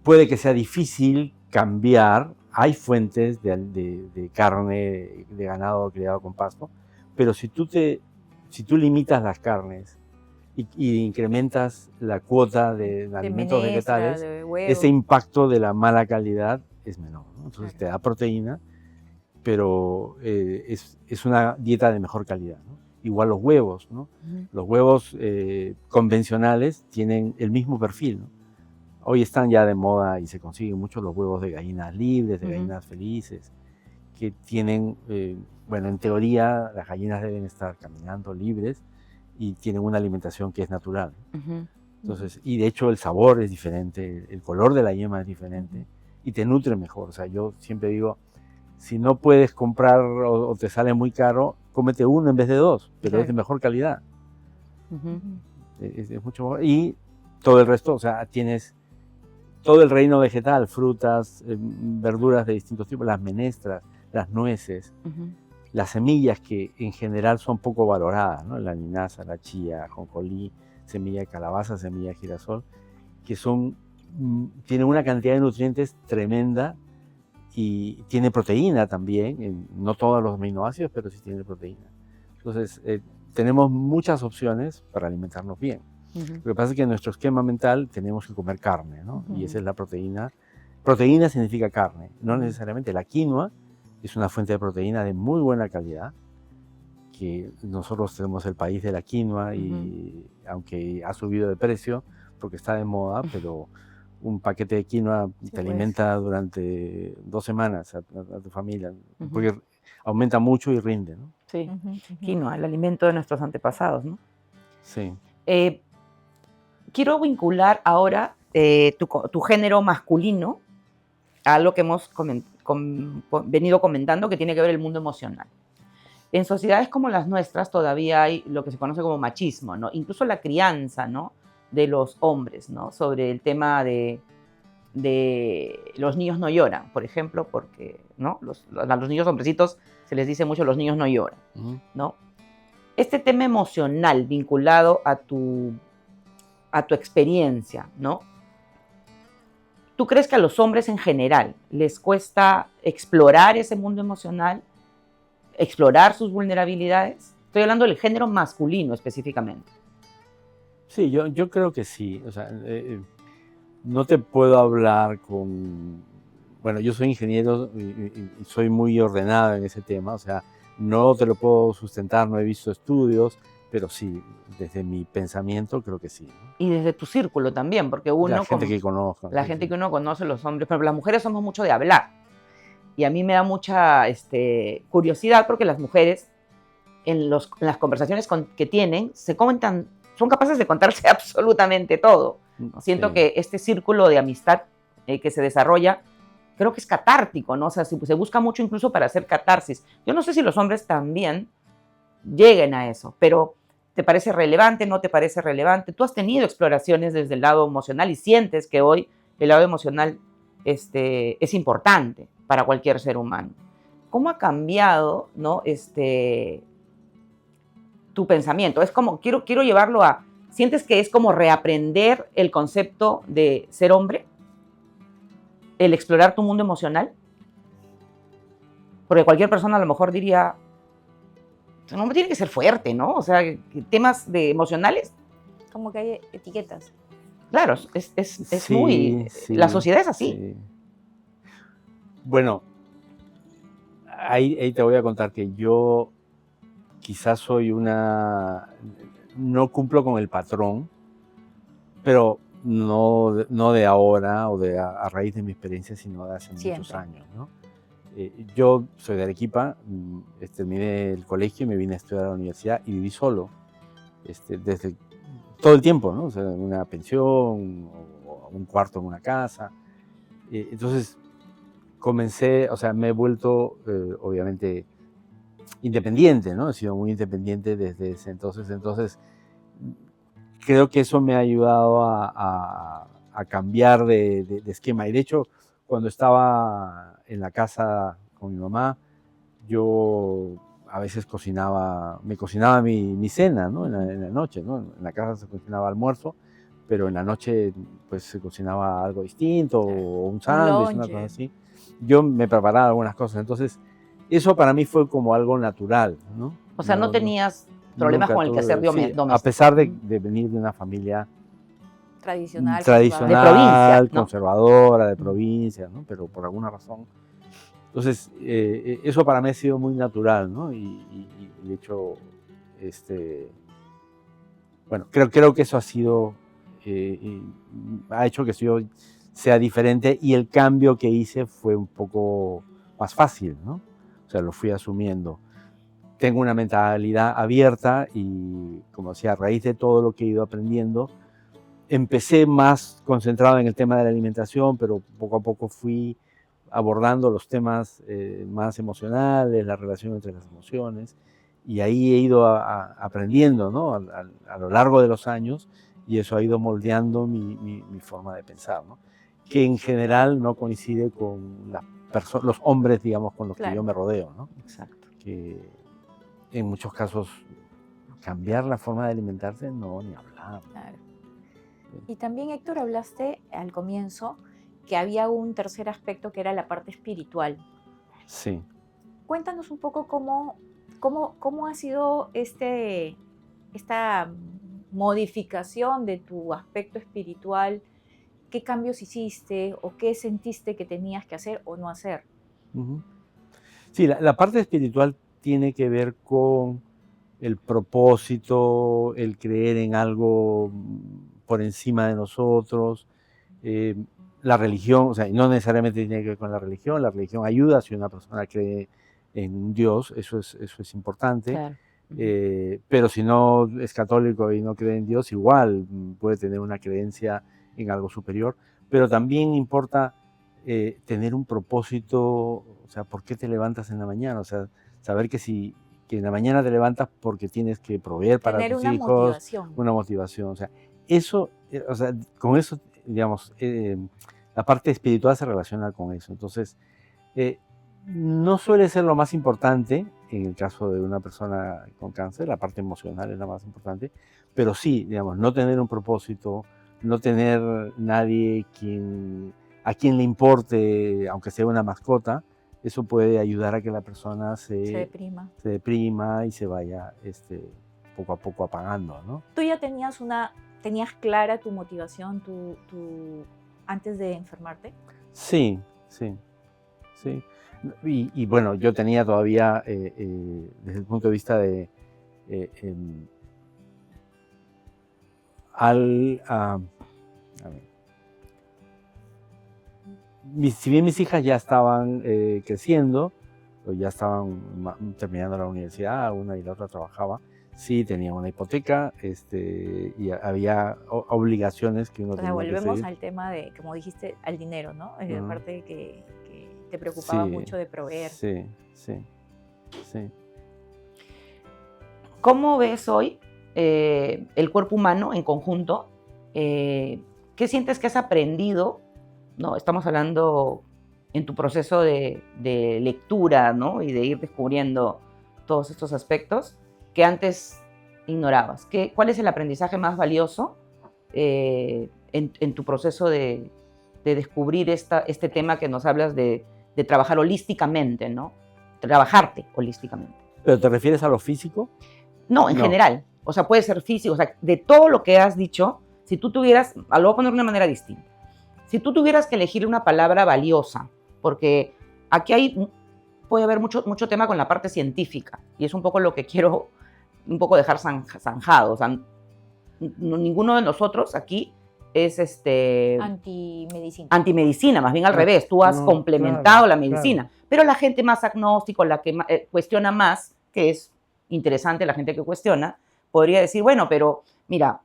puede que sea difícil cambiar. Hay fuentes de carne de ganado criado con pasto, pero si tú limitas las carnes y incrementas la cuota de De alimentos menestra, vegetales, de huevo. ese impacto de la mala calidad es menor, ¿no? ¿no? Entonces te da proteína, pero es una dieta de mejor calidad, ¿no? Igual los huevos, ¿no? Los huevos convencionales tienen el mismo perfil, ¿no? Hoy están ya de moda y se consiguen mucho los huevos de gallinas libres, de gallinas felices, que tienen, bueno, en teoría las gallinas deben estar caminando libres y tienen una alimentación que es natural. Entonces, y de hecho el sabor es diferente, el color de la yema es diferente y te nutre mejor. O sea, yo siempre digo, si no puedes comprar o te sale muy caro, cómete uno en vez de dos, pero es de mejor calidad. Es mucho mejor. Y todo el resto, o sea, tienes todo el reino vegetal, frutas, verduras de distintos tipos, las menestras, las nueces, las semillas que en general son poco valoradas, ¿no? La linaza, la chía, ajonjolí, semilla de calabaza, semilla de girasol, que tienen una cantidad de nutrientes tremenda y tiene proteína también, no todos los aminoácidos, pero sí tiene proteína. Entonces, tenemos muchas opciones para alimentarnos bien. Lo que pasa es que en nuestro esquema mental tenemos que comer carne, ¿no? Y esa es la proteína. Proteína significa carne, no necesariamente. La quinoa es una fuente de proteína de muy buena calidad, que nosotros tenemos el país de la quinoa y aunque ha subido de precio porque está de moda, pero un paquete de quinoa te alimenta durante 2 semanas a tu familia, porque aumenta mucho y rinde, ¿no? Sí, quinoa, el alimento de nuestros antepasados, ¿no? Sí. Quiero vincular ahora tu género masculino a lo que hemos venido comentando, que tiene que ver el mundo emocional. En sociedades como las nuestras todavía hay lo que se conoce como machismo, ¿no? Incluso la crianza, ¿no?, de los hombres, ¿no?, sobre el tema de los niños no lloran, por ejemplo, porque, ¿no?, a los niños hombrecitos se les dice mucho los niños no lloran, ¿no? Este tema emocional vinculado a tu experiencia, ¿no? ¿Tú crees que a los hombres en general les cuesta explorar ese mundo emocional, explorar sus vulnerabilidades? Estoy hablando del género masculino específicamente. Sí, yo creo que sí. O sea, no te puedo hablar con... Bueno, yo soy ingeniero y soy muy ordenado en ese tema. O sea, no te lo puedo sustentar, no he visto estudios, pero sí, desde mi pensamiento creo que sí, ¿no? Y desde tu círculo también, porque uno... La gente que conozco. La gente que uno conoce, los hombres, pero las mujeres somos mucho de hablar. Y a mí me da mucha curiosidad porque las mujeres en las conversaciones que tienen son capaces de contarse absolutamente todo, ¿no? Siento que este círculo de amistad que se desarrolla, creo que es catártico, ¿no? O sea, se busca mucho incluso para hacer catarsis. Yo no sé si los hombres también lleguen a eso, pero ¿te parece relevante? ¿No te parece relevante? Tú has tenido exploraciones desde el lado emocional y sientes que hoy el lado emocional es importante para cualquier ser humano. ¿Cómo ha cambiado, ¿no?, tu pensamiento? Es como, quiero llevarlo a, ¿sientes que es como reaprender el concepto de ser hombre? ¿El explorar tu mundo emocional? Porque cualquier persona a lo mejor diría, un hombre tiene que ser fuerte, ¿no? O sea, temas emocionales. Como que hay etiquetas. Claro, es Sí, muy... sí, la sociedad es así. sí. Bueno, ahí te voy a contar que yo quizás no cumplo con el patrón, pero no de ahora o a raíz de mi experiencia, sino de hace muchos años, ¿no? Yo soy de Arequipa, terminé el colegio y me vine a estudiar a la universidad y viví solo desde todo el tiempo, ¿no? O sea, en una pensión o un cuarto en una casa. Entonces comencé, o sea, me he vuelto obviamente independiente, ¿no? He sido muy independiente desde ese entonces. Entonces, creo que eso me ha ayudado a cambiar de esquema. Y de hecho, cuando estaba en la casa con mi mamá, yo a veces me cocinaba mi cena, ¿no? En la noche, ¿no? En la casa se cocinaba almuerzo, pero en la noche pues se cocinaba algo distinto, o un sándwich, una cosa así. Yo me preparaba algunas cosas, entonces eso para mí fue como algo natural, ¿no? O sea, no tenías problemas con el quehacer doméstico. A pesar de venir de una familia tradicional, de provincia, ¿no?, conservadora, de provincia, ¿no? Pero por alguna razón Entonces, eso para mí ha sido muy natural, ¿no? Y de hecho, bueno, creo que eso ha sido, ha hecho que yo sea diferente, y el cambio que hice fue un poco más fácil, ¿no? O sea, lo fui asumiendo. Tengo una mentalidad abierta y, como decía, a raíz de todo lo que he ido aprendiendo, empecé más concentrado en el tema de la alimentación, pero poco a poco fui abordando los temas más emocionales, la relación entre las emociones, y ahí he ido aprendiendo, ¿no? A lo largo de los años, y eso ha ido moldeando mi forma de pensar, ¿no? Que en general no coincide con los hombres, digamos, con los que yo me rodeo, ¿no? Exacto. Que en muchos casos cambiar la forma de alimentarse, no, ni hablar. Claro. Y también, Héctor, hablaste al comienzo que había un tercer aspecto que era la parte espiritual. Sí. Cuéntanos un poco cómo ha sido esta modificación de tu aspecto espiritual, qué cambios hiciste o qué sentiste que tenías que hacer o no hacer. Uh-huh. Sí, la parte espiritual tiene que ver con el propósito, el creer en algo por encima de nosotros. La religión, o sea, no necesariamente tiene que ver con la religión ayuda si una persona cree en Dios, eso es importante. Claro. Pero si no es católico y no cree en Dios, igual puede tener una creencia en algo superior, pero también importa tener un propósito, o sea, ¿por qué te levantas en la mañana? O sea, saber que en la mañana te levantas porque tienes que proveer para Tener tus una hijos, motivación. una motivación, o sea, eso, o sea, con eso, digamos, la parte espiritual se relaciona con eso. Entonces, no suele ser lo más importante en el caso de una persona con cáncer, la parte emocional es la más importante, pero sí, digamos, no tener un propósito, no tener nadie a quien le importe, aunque sea una mascota, eso puede ayudar a que la persona se deprima y se vaya poco a poco apagando, ¿no? ¿Tú ya tenías clara tu motivación antes de enfermarte? Sí. Y bueno, yo tenía todavía, desde el punto de vista de si bien mis hijas ya estaban creciendo, o ya estaban terminando la universidad, una y la otra trabajaba, sí tenía una hipoteca, y había obligaciones que uno tenía que seguir. Volvemos al tema de, como dijiste, al dinero, ¿no? Aparte de que te preocupaba mucho de proveer. Sí. ¿Cómo ves hoy el cuerpo humano en conjunto? ¿Qué sientes que has aprendido? ¿No? Estamos hablando en tu proceso de lectura, ¿no? Y de ir descubriendo todos estos aspectos que antes ignorabas. ¿Cuál es el aprendizaje más valioso en tu proceso de descubrir este tema que nos hablas de trabajar holísticamente, ¿no? Trabajarte holísticamente. ¿Pero te refieres a lo físico? No, en general. O sea, puede ser físico. O sea, de todo lo que has dicho, si tú tuvieras, lo voy a poner de una manera distinta. Si tú tuvieras que elegir una palabra valiosa, porque aquí puede haber mucho tema con la parte científica, y es un poco lo que quiero un poco dejar zanjado. O sea, ninguno de nosotros aquí es antimedicina, más bien al revés. Tú has complementado la medicina. Claro. Pero la gente más agnóstico, la que cuestiona más, que es interesante la gente que cuestiona, podría decir, bueno, pero mira,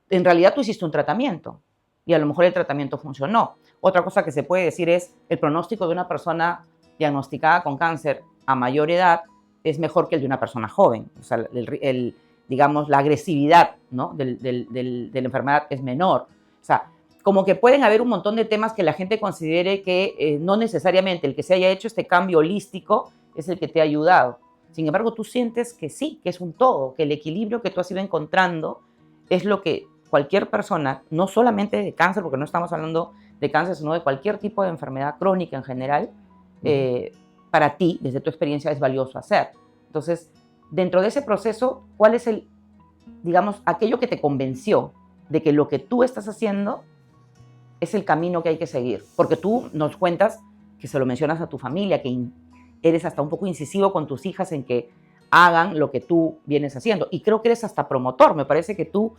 en realidad tú hiciste un tratamiento y a lo mejor el tratamiento funcionó. Otra cosa que se puede decir es el pronóstico de una persona diagnosticada con cáncer a mayor edad es mejor que el de una persona joven. O sea, digamos, la agresividad, ¿no? de la enfermedad es menor. O sea, como que pueden haber un montón de temas que la gente considere que no necesariamente el que se haya hecho este cambio holístico es el que te ha ayudado. Sin embargo, tú sientes que sí, que es un todo, que el equilibrio que tú has ido encontrando es lo que cualquier persona, no solamente de cáncer, porque no estamos hablando de cáncer, sino de cualquier tipo de enfermedad crónica en general, para ti, desde tu experiencia, es valioso hacer. Entonces, dentro de ese proceso, ¿cuál es digamos, aquello que te convenció de que lo que tú estás haciendo es el camino que hay que seguir? Porque tú nos cuentas que se lo mencionas a tu familia, que eres hasta un poco incisivo con tus hijas en que hagan lo que tú vienes haciendo. Y creo que eres hasta promotor, me parece que tú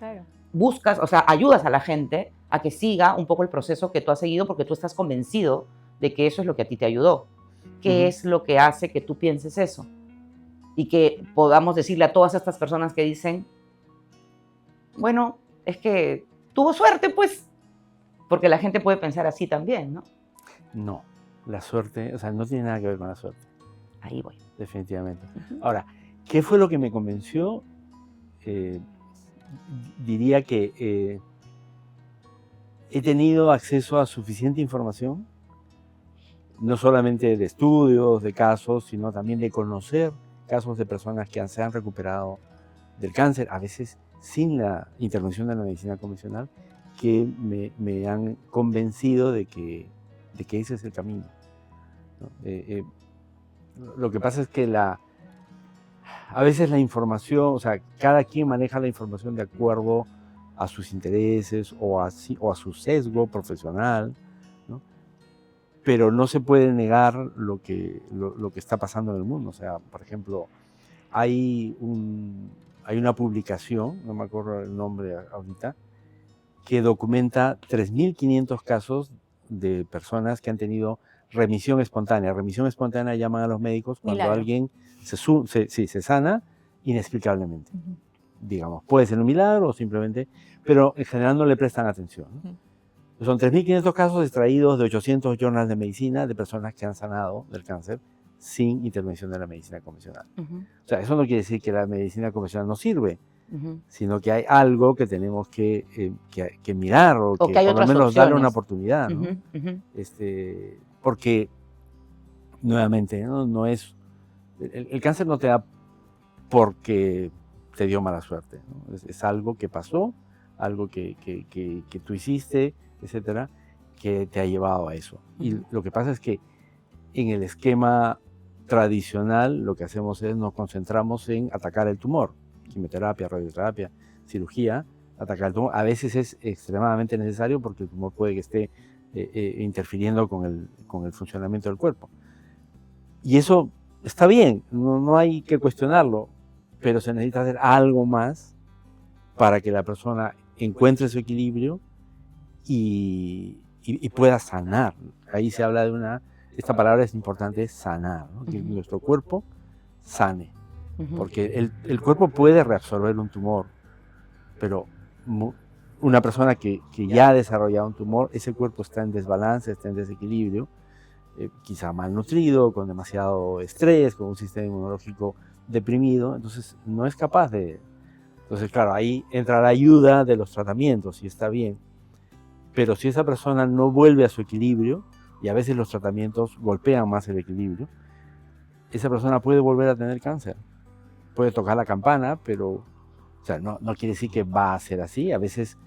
buscas, o sea, ayudas a la gente a que siga un poco el proceso que tú has seguido porque tú estás convencido de que eso es lo que a ti te ayudó. ¿Qué es lo que hace que tú pienses eso? Y que podamos decirle a todas estas personas que dicen, bueno, es que tuvo suerte, pues, porque la gente puede pensar así también, ¿no? No, la suerte, o sea, no tiene nada que ver con la suerte. Ahí voy. Definitivamente. Ahora, ¿qué fue lo que me convenció? Diría que he tenido acceso a suficiente información, no solamente de estudios, de casos, sino también de conocer casos de personas que se han recuperado del cáncer, a veces sin la intervención de la medicina convencional, que me han convencido de que ese es el camino, ¿no? Lo que pasa es que a veces la información, o sea, cada quien maneja la información de acuerdo a sus intereses o a su sesgo profesional, ¿no? Pero no se puede negar lo que está pasando en el mundo. O sea, por ejemplo, hay una publicación, no me acuerdo el nombre ahorita, que documenta 3.500 casos de personas que han tenido remisión espontánea. Remisión espontánea llaman a los médicos cuando Milagro. alguien se sana inexplicablemente. Digamos, puede ser un milagro o simplemente, pero en general no le prestan atención, ¿no? Son 3.500 casos extraídos de 800 journals de medicina de personas que han sanado del cáncer sin intervención de la medicina convencional. O sea, eso no quiere decir que la medicina convencional no sirve, sino que hay algo que tenemos que mirar o que hay por lo otras menos darle una opciones. oportunidad, ¿no? Porque, nuevamente, no es... El cáncer no te da porque te dio mala suerte, ¿no? Es algo que pasó, algo que tú hiciste, etcétera, que te ha llevado a eso. Y lo que pasa es que en el esquema tradicional lo que hacemos es nos concentramos en atacar el tumor, quimioterapia, radioterapia, cirugía, atacar el tumor. A veces es extremadamente necesario porque el tumor puede que esté interfiriendo con el funcionamiento del cuerpo. Y eso está bien, no hay que cuestionarlo, pero se necesita hacer algo más para que la persona encuentre su equilibrio y pueda sanar. Ahí se habla de esta palabra es importante, sanar, ¿no? Que nuestro cuerpo sane, porque el cuerpo puede reabsorber un tumor, pero una persona que ya ha desarrollado un tumor, ese cuerpo está en desbalance, está en desequilibrio, quizá malnutrido, con demasiado estrés, con un sistema inmunológico deprimido, entonces no es capaz de... Entonces, claro, ahí entra la ayuda de los tratamientos y está bien, pero si esa persona no vuelve a su equilibrio, y a veces los tratamientos golpean más el equilibrio, esa persona puede volver a tener cáncer. Puede tocar la campana, pero o sea, no quiere decir que va a ser así. A veces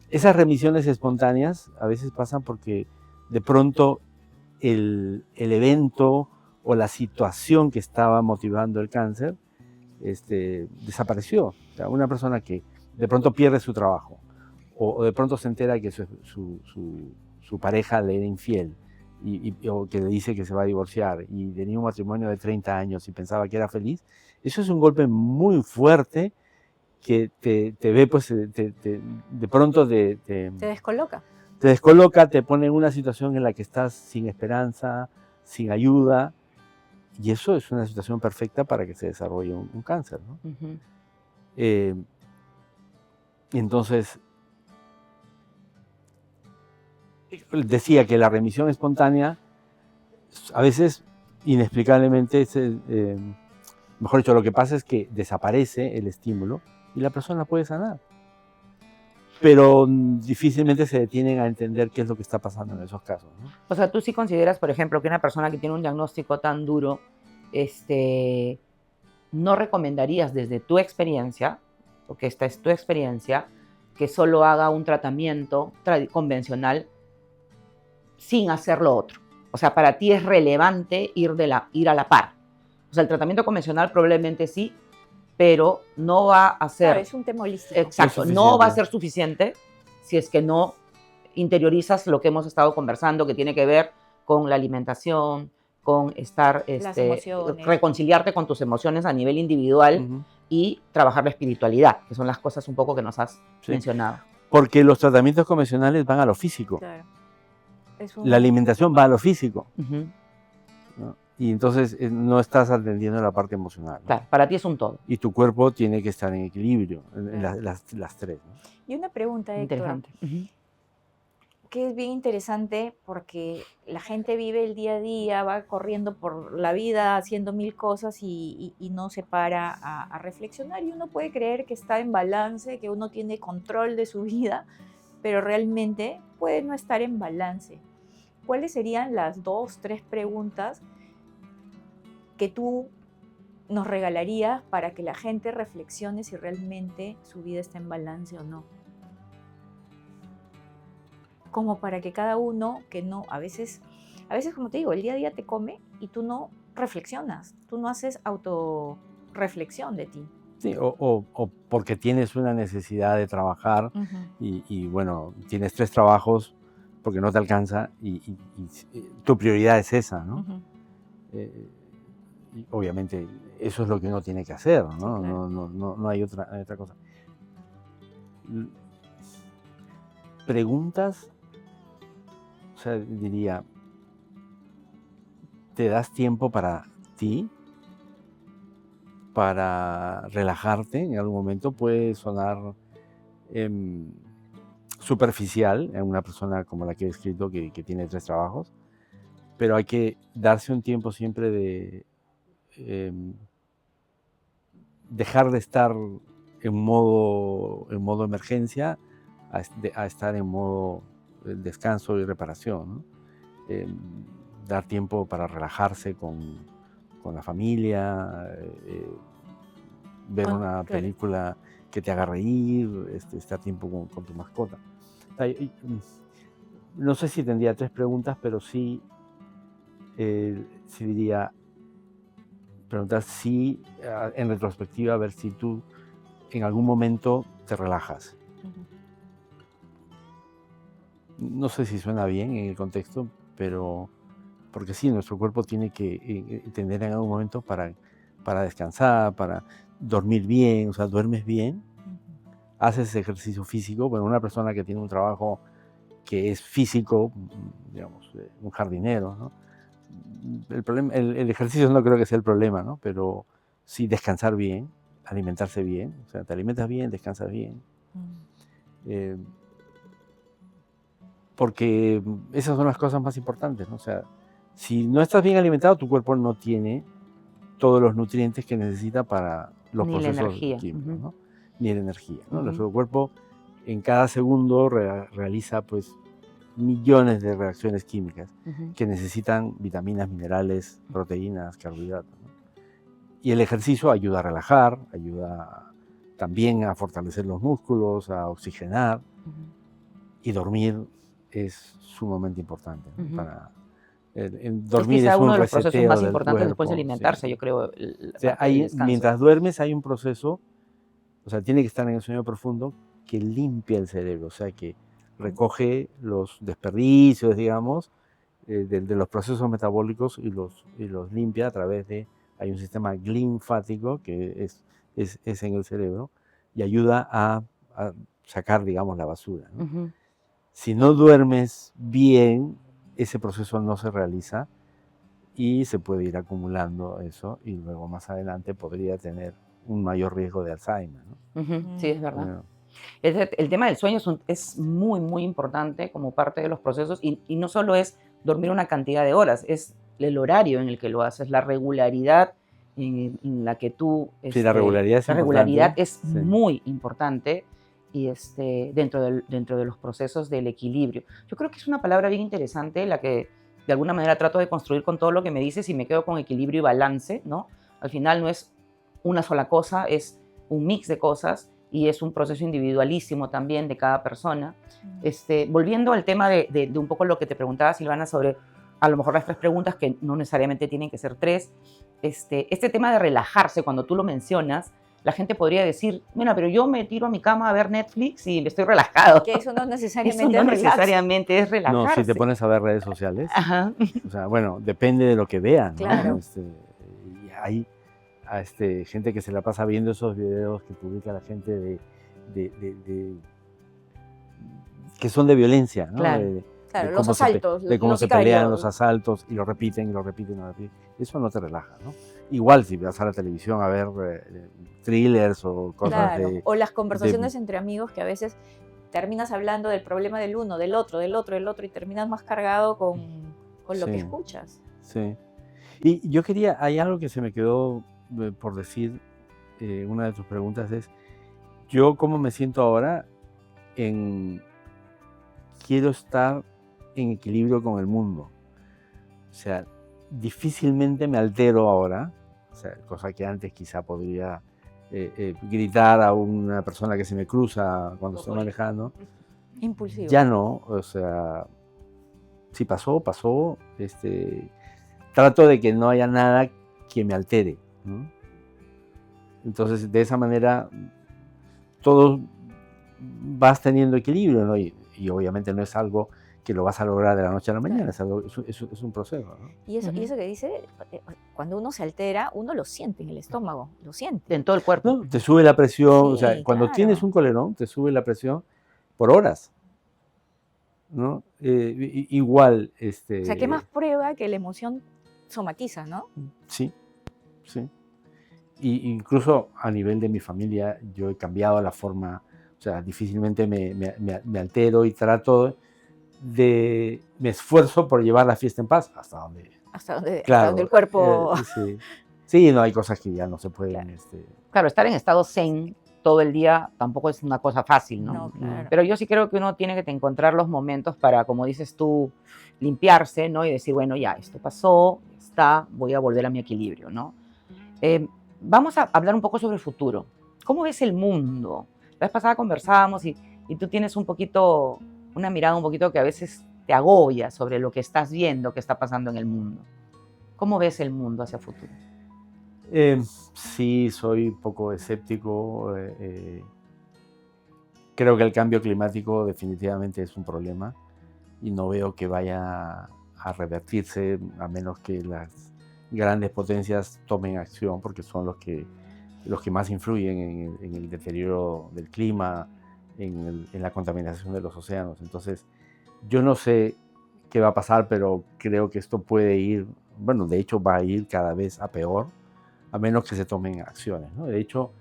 esas remisiones espontáneas a veces pasan porque de pronto el evento o la situación que estaba motivando el cáncer desapareció. O sea, una persona que de pronto pierde su trabajo o de pronto se entera que su pareja le era infiel o que le dice que se va a divorciar y tenía un matrimonio de 30 años y pensaba que era feliz, eso es un golpe muy fuerte que te ve, pues, de pronto te descoloca. Te descoloca, te pone en una situación en la que estás sin esperanza, sin ayuda, y eso es una situación perfecta para que se desarrolle un cáncer, ¿no? Entonces, decía que la remisión espontánea, a veces, inexplicablemente, mejor dicho, lo que pasa es que desaparece el estímulo y la persona puede sanar. Pero difícilmente se detienen a entender qué es lo que está pasando en esos casos, ¿no? O sea, tú sí consideras, por ejemplo, que una persona que tiene un diagnóstico tan duro, no recomendarías desde tu experiencia, porque esta es tu experiencia, que solo haga un tratamiento convencional sin hacer lo otro. O sea, para ti es relevante ir a la par. O sea, el tratamiento convencional probablemente sí, pero no va a ser... Claro, es un tema holístico. Exacto, no va a ser suficiente si es que no interiorizas lo que hemos estado conversando, que tiene que ver con la alimentación, con estar, Las emociones. reconciliarte con tus emociones a nivel individual Ujú. y trabajar la espiritualidad, que son las cosas un poco que nos has Sí. mencionado. Porque los tratamientos convencionales van a lo físico. Claro. La alimentación va a lo físico, Ujú. ¿no? Y entonces no estás atendiendo la parte emocional, ¿no? Claro, para ti es un todo. Y tu cuerpo tiene que estar en equilibrio, en Claro. las tres, ¿no? Y una pregunta, Héctor, Interesante. Ujú. que es bien interesante porque la gente vive el día a día, va corriendo por la vida haciendo mil cosas y no se para a reflexionar, y uno puede creer que está en balance, que uno tiene control de su vida, pero realmente puede no estar en balance. ¿Cuáles serían las 2, 3 preguntas que tú nos regalarías para que la gente reflexione si realmente su vida está en balance o no? Como para que cada uno, que no, a veces como te digo, el día a día te come y tú no reflexionas, tú no haces autorreflexión de ti. Sí, o porque tienes una necesidad de trabajar Ujú. y, bueno, tienes 3 trabajos porque no te alcanza y tu prioridad es esa, ¿no? Ujú. Y obviamente eso es lo que uno tiene que hacer, ¿no? Sí, claro. No hay otra cosa. Preguntas, o sea, diría, ¿te das tiempo para ti? Para relajarte en algún momento. Puede sonar superficial en una persona como la que he escrito que tiene 3 trabajos, pero hay que darse un tiempo siempre de dejar de estar en modo emergencia a estar en modo descanso y reparación, ¿no? Dar tiempo para relajarse con la familia, ver una Claro. película que te haga reír, estar tiempo con tu mascota. No sé si tendría 3 preguntas, pero sí, sí diría, preguntar si, en retrospectiva, a ver si tú en algún momento te relajas. Ujú. No sé si suena bien en el contexto, pero porque sí, nuestro cuerpo tiene que tener en algún momento para descansar, para dormir bien, o sea, duermes bien, Ujú. haces ejercicio físico. Bueno, una persona que tiene un trabajo que es físico, digamos, un jardinero, ¿no? El ejercicio no creo que sea el problema, ¿no? Pero sí descansar bien, alimentarse bien, o sea, te alimentas bien, descansas bien. Eh, porque esas son las cosas más importantes, ¿no? O sea, si no estás bien alimentado, tu cuerpo no tiene todos los nutrientes que necesita para los Ni la procesos energía. químicos, Ujú. ¿no? Ni la energía, ¿no? Ujú. Nuestro cuerpo en cada segundo realiza pues millones de reacciones químicas Ujú. que necesitan vitaminas, minerales, proteínas, carbohidratos, ¿no? Y el ejercicio ayuda a relajar, ayuda también a fortalecer los músculos, a oxigenar, Ujú. y dormir es sumamente importante, ¿no? Ujú. Es Dormir quizá es uno un de los procesos reseteo más del importantes después de cuerpo, sí. alimentarse, yo creo, O la sea, parte del descanso. mientras duermes hay un proceso, o sea, tiene que estar en el sueño profundo, que limpia el cerebro, o sea, que recoge los desperdicios, digamos, de los procesos metabólicos y los limpia a través de, hay un sistema linfático que es en el cerebro y ayuda a sacar, digamos, la basura, ¿no? Ujú. Si no duermes bien, ese proceso no se realiza y se puede ir acumulando eso y luego más adelante podría tener un mayor riesgo de Alzheimer, ¿no? Ujú. Sí, es verdad. Bueno, El tema del sueño es muy, muy importante como parte de los procesos y no solo es dormir una cantidad de horas, es el horario en el que lo haces, la regularidad en la que tú... sí, la regularidad es la importante. regularidad es Sí. muy importante y dentro de los procesos del equilibrio. Yo creo que es una palabra bien interesante la que de alguna manera trato de construir con todo lo que me dices y me quedo con equilibrio y balance, ¿no? Al final no es una sola cosa, es un mix de cosas y es un proceso individualísimo también de cada persona. Volviendo al tema de un poco lo que te preguntaba, Silvana, sobre a lo mejor las 3 preguntas, que no necesariamente tienen que ser 3, este tema de relajarse, cuando tú lo mencionas, la gente podría decir, bueno, pero yo me tiro a mi cama a ver Netflix y estoy relajado. Que eso no Eso necesariamente no es relax. necesariamente es No, relajarse. si te pones a ver redes sociales, Ajá. o sea, bueno, depende de lo que vean, ¿no? Claro. Y hay gente que se la pasa viendo esos videos que publica la gente que son de violencia, ¿no? Claro. Claro, de los cómo asaltos, de cómo los se pelean sicarios. los asaltos y lo repiten y lo repiten y lo repiten. Eso no te relaja, ¿no? Igual si vas a la televisión a ver thrillers o cosas Claro, de... o las conversaciones entre amigos que a veces terminas hablando del problema del uno, del otro, del otro, del otro y terminas más cargado con lo que Sí. escuchas. Sí. Y yo hay algo que se me quedó por decir, una de tus preguntas es, yo cómo me siento ahora quiero estar en equilibrio con el mundo. O sea, difícilmente me altero ahora, o sea, cosa que antes quizá podría gritar a una persona que se me cruza cuando estoy manejando. Impulsivo. Ya no, o sea, si pasó, pasó. Trato de que no haya nada que me altere, ¿no? Entonces, de esa manera, todo vas teniendo equilibrio, ¿no? Y obviamente no es algo que lo vas a lograr de la noche a la mañana, Claro. es un proceso, ¿no? Y eso, Ujú. y eso que dice, cuando uno se altera, uno lo siente en el estómago, lo siente. En todo el cuerpo. ¿No? Te sube la presión, o sea, Sí, cuando claro. tienes un colerón, te sube la presión por horas, ¿no? Igual, O sea, ¿qué más prueba que la emoción somatiza, no? Sí, sí. Incluso a nivel de mi familia, yo he cambiado la forma, o sea, difícilmente me altero y me esfuerzo por llevar la fiesta en paz, hasta donde, Hasta donde claro, el cuerpo... sí. Sí, no, hay cosas que ya no se pueden, Claro. Claro, estar en estado zen todo el día tampoco es una cosa fácil, ¿no? No, claro. Pero yo sí creo que uno tiene que encontrar los momentos para, como dices tú, limpiarse, ¿no? Y decir, bueno, ya, esto pasó, está, voy a volver a mi equilibrio, ¿no? Vamos a hablar un poco sobre el futuro. ¿Cómo ves el mundo? La vez pasada conversábamos y tú tienes un poquito, una mirada un poquito que a veces te agobia sobre lo que estás viendo que está pasando en el mundo. ¿Cómo ves el mundo hacia futuro? Sí, soy un poco escéptico. Creo que el cambio climático definitivamente es un problema y no veo que vaya a revertirse a menos que las grandes potencias tomen acción, porque son los que más influyen en el deterioro del clima, en la contaminación de los océanos. Entonces, yo no sé qué va a pasar, pero creo que esto puede ir, bueno, de hecho va a ir cada vez a peor, a menos que se tomen acciones, ¿no? De hecho,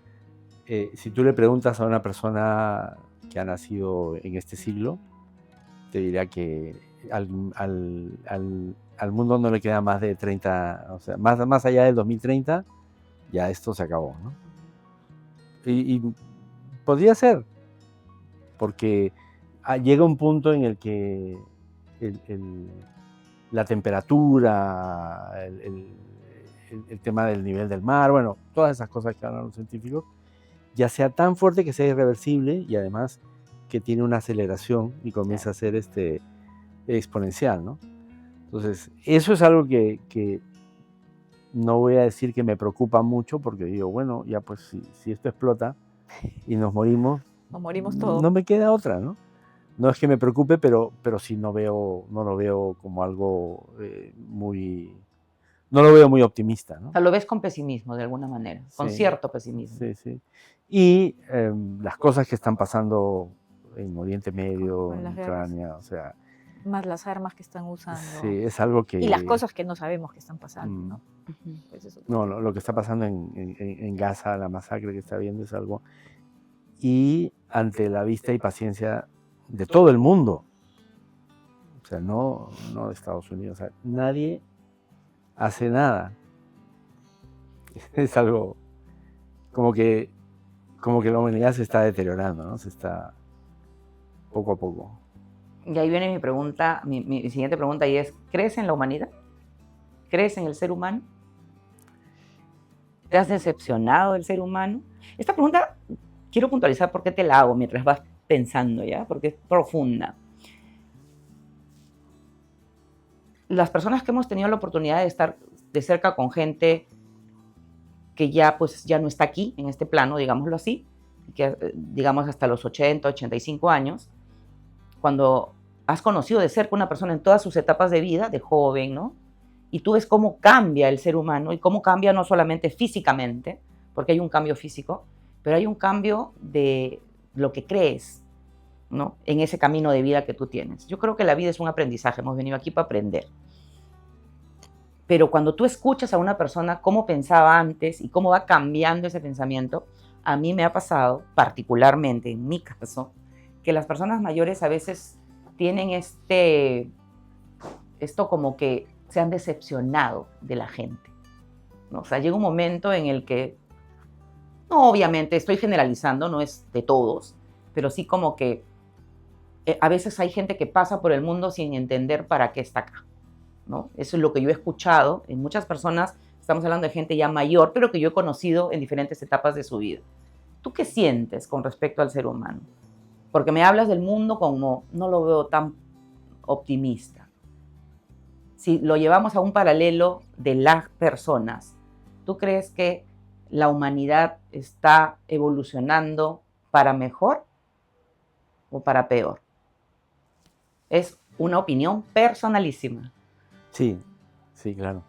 si tú le preguntas a una persona que ha nacido en este siglo, te dirá que al mundo no le queda más de 30, o sea, más allá del 2030, ya esto se acabó, ¿no? Y podría ser, porque llega un punto en el que la temperatura, el tema del nivel del mar, bueno, todas esas cosas que hablan los científicos, ya sea tan fuerte que sea irreversible y además que tiene una aceleración y comienza a ser exponencial, ¿no? Entonces, eso es algo que no voy a decir que me preocupa mucho, porque digo, bueno, ya pues si esto explota y nos morimos todos. no me queda otra, ¿no? No es que me preocupe, pero sí no lo veo como algo no lo veo muy optimista, ¿no? O sea, lo ves con pesimismo de alguna manera, con Sí, cierto pesimismo. Sí, sí. Y las cosas que están pasando en Oriente Medio, Con en las guerras. Ucrania, o sea, Más las armas que están usando. sí, es algo que... Y las cosas que no sabemos que están pasando, ¿no? Pues eso. No, lo que está pasando en Gaza, la masacre que está habiendo es algo... Y ante la vista y paciencia de todo el mundo, o sea, no de Estados Unidos, o sea, nadie hace nada. Es algo como que la humanidad se está deteriorando, ¿no? Se está poco a poco. Y ahí viene mi pregunta, mi siguiente pregunta, y es, ¿crees en la humanidad? ¿Crees en el ser humano? ¿Te has decepcionado del ser humano? Esta pregunta quiero puntualizar por qué te la hago mientras vas pensando, ¿ya? Porque es profunda. Las personas que hemos tenido la oportunidad de estar de cerca con gente que ya, pues, ya no está aquí, en este plano, digámoslo así, que, digamos hasta los 80, 85 años, cuando has conocido de cerca una persona en todas sus etapas de vida, de joven, ¿no? Y tú ves cómo cambia el ser humano y cómo cambia no solamente físicamente, porque hay un cambio físico, pero hay un cambio de lo que crees, ¿no? En ese camino de vida que tú tienes. Yo creo que la vida es un aprendizaje, hemos venido aquí para aprender. Pero cuando tú escuchas a una persona cómo pensaba antes y cómo va cambiando ese pensamiento, a mí me ha pasado, particularmente en mi caso, que las personas mayores a veces tienen esto como que se han decepcionado de la gente, ¿no? O sea, llega un momento en el que, no, obviamente estoy generalizando, no es de todos, pero sí como que a veces hay gente que pasa por el mundo sin entender para qué está acá, ¿no? Eso es lo que yo he escuchado en muchas personas. Estamos hablando de gente ya mayor, pero que yo he conocido en diferentes etapas de su vida. ¿Tú qué sientes con respecto al ser humano? Porque me hablas del mundo como no lo veo tan optimista. Si lo llevamos a un paralelo de las personas, ¿tú crees que la humanidad está evolucionando para mejor o para peor? Es una opinión personalísima. Sí, sí, claro.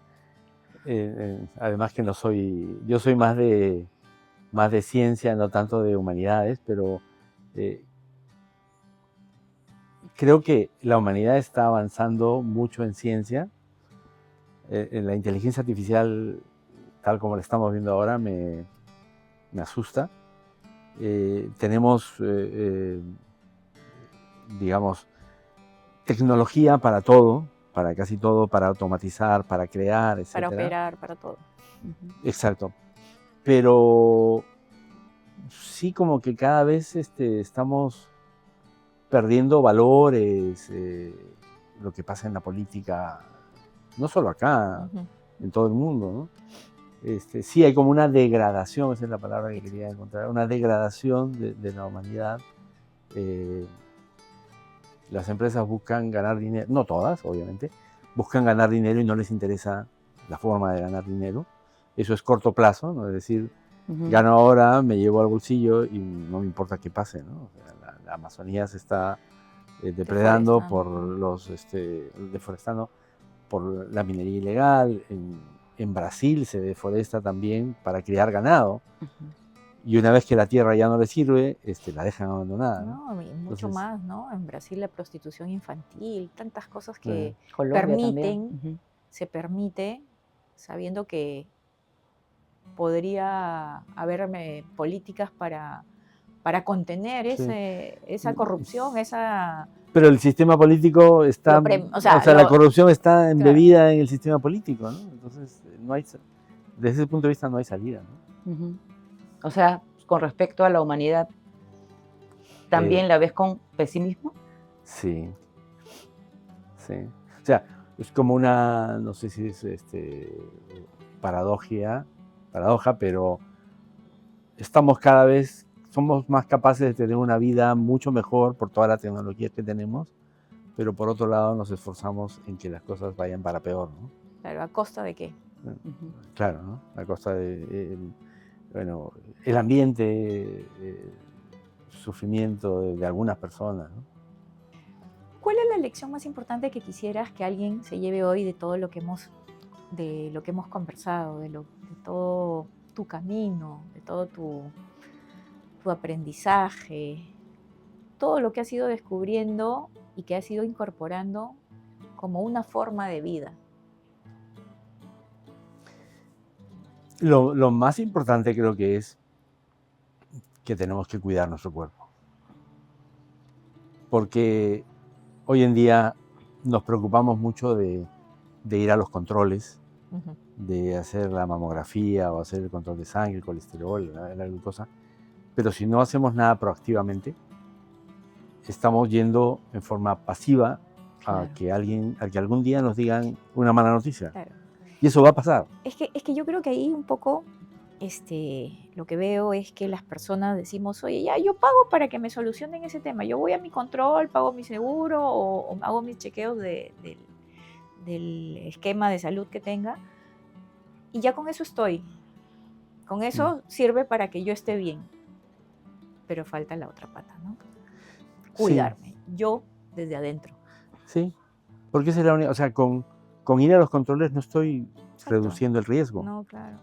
Además que no soy, yo soy más de ciencia, no tanto de humanidades, pero creo que la humanidad está avanzando mucho en ciencia. En la inteligencia artificial, tal como la estamos viendo ahora, me asusta. Tenemos, digamos, tecnología para todo, para casi todo, para automatizar, para crear, etc. Para operar, para todo. Exacto. Pero sí, como que cada vez estamos perdiendo valores, lo que pasa en la política, no solo acá, en todo el mundo, ¿no? Sí hay como una degradación, esa es la palabra que quería encontrar, una degradación de la humanidad. Las empresas buscan ganar dinero, no todas, obviamente, buscan ganar dinero y no les interesa la forma de ganar dinero. Eso es corto plazo, ¿no? Es decir, gano ahora, me llevo al bolsillo y no me importa qué pase, ¿no? O sea, la Amazonía se está depredando por deforestando por la minería ilegal. En Brasil se deforesta también para criar ganado. Y una vez que la tierra ya no le sirve, la dejan abandonada, ¿no? No, y mucho Entonces, más, ¿no? En Brasil la prostitución infantil, tantas cosas que Colombia permiten, también. se permite, sabiendo que podría haber políticas para contener sí. esa corrupción, esa... Pero el sistema político está, la corrupción está embebida en el sistema político, ¿no? Entonces, no hay, desde ese punto de vista no hay salida, ¿no? O sea, con respecto a la humanidad, ¿también la ves con pesimismo? Sí, sí. O sea, es como una, no sé si es paradoja, pero somos más capaces de tener una vida mucho mejor por toda la tecnología que tenemos, pero por otro lado nos esforzamos en que las cosas vayan para peor, ¿no? Claro, ¿a costa de qué? Claro, ¿no? A costa de, bueno, el ambiente, sufrimiento de algunas personas, ¿no? ¿Cuál es la lección más importante que quisieras que alguien se lleve hoy de todo lo que hemos conversado, de todo tu camino, de todo tu aprendizaje, todo lo que has ido descubriendo y que has ido incorporando como una forma de vida? Lo más importante creo que es que tenemos que cuidar nuestro cuerpo. Porque hoy en día nos preocupamos mucho de ir a los controles, de hacer la mamografía o hacer el control de sangre, el colesterol, la glucosa. Pero si no hacemos nada proactivamente, estamos yendo en forma pasiva a que algún día nos digan una mala noticia. Claro. Y eso va a pasar. Es que yo creo que ahí un poco lo que veo es que las personas decimos, oye, ya yo pago para que me solucionen ese tema. Yo voy a mi control, pago mi seguro o hago mis chequeos del esquema de salud que tenga y ya con eso estoy. Con eso sirve para que yo esté bien. Pero falta la otra pata, ¿no? Cuidarme. Yo desde adentro. Sí, porque esa es la única, o sea, con ir a los controles no estoy Exacto. reduciendo el riesgo. No, claro.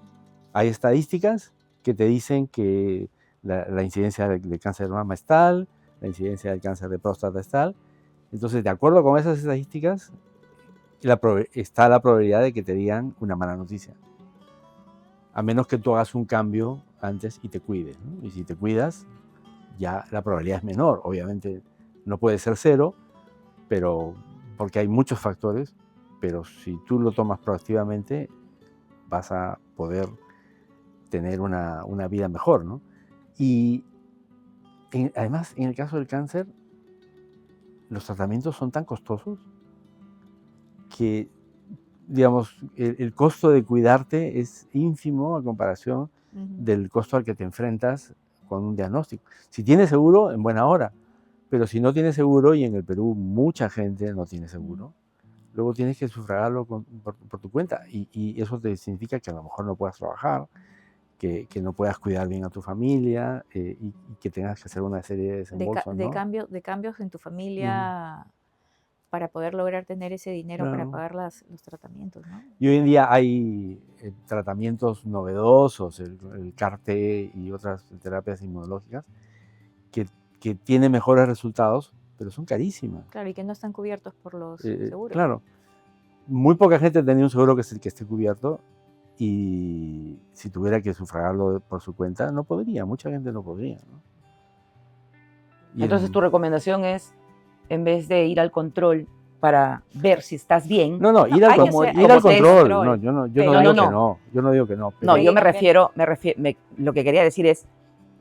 Hay estadísticas que te dicen que la incidencia de cáncer de mama es tal, la incidencia del cáncer de próstata es tal. Entonces, de acuerdo con esas estadísticas, está la probabilidad de que te digan una mala noticia. A menos que tú hagas un cambio antes y te cuides, ¿no? Y si te cuidas, ya la probabilidad es menor. Obviamente no puede ser cero, pero porque hay muchos factores, pero si tú lo tomas proactivamente, vas a poder tener una vida mejor, ¿no? Y además, en el caso del cáncer, los tratamientos son tan costosos que, digamos, el costo de cuidarte es ínfimo a comparación del costo al que te enfrentas con un diagnóstico. Si tienes seguro, en buena hora, pero si no tienes seguro, y en el Perú mucha gente no tiene seguro, luego tienes que sufragarlo por tu cuenta, y eso te significa que a lo mejor no puedas trabajar, que no puedas cuidar bien a tu familia, y que tengas que hacer una serie de desembolsos, ¿no? De cambios en tu familia para poder lograr tener ese dinero para Claro. pagar los tratamientos, ¿no? Y hoy en día hay tratamientos novedosos, el CAR-T y otras terapias inmunológicas, que tienen mejores resultados, pero son carísimas. Claro, y que no están cubiertos por los seguros. Claro, muy poca gente tenía un seguro que esté cubierto, y si tuviera que sufragarlo por su cuenta, no podría, mucha gente no podría, ¿no? Entonces tu recomendación es, en vez de ir al control para ver si estás bien. No, ir al control. No, yo no digo que no. No, yo me refiero, lo que quería decir es,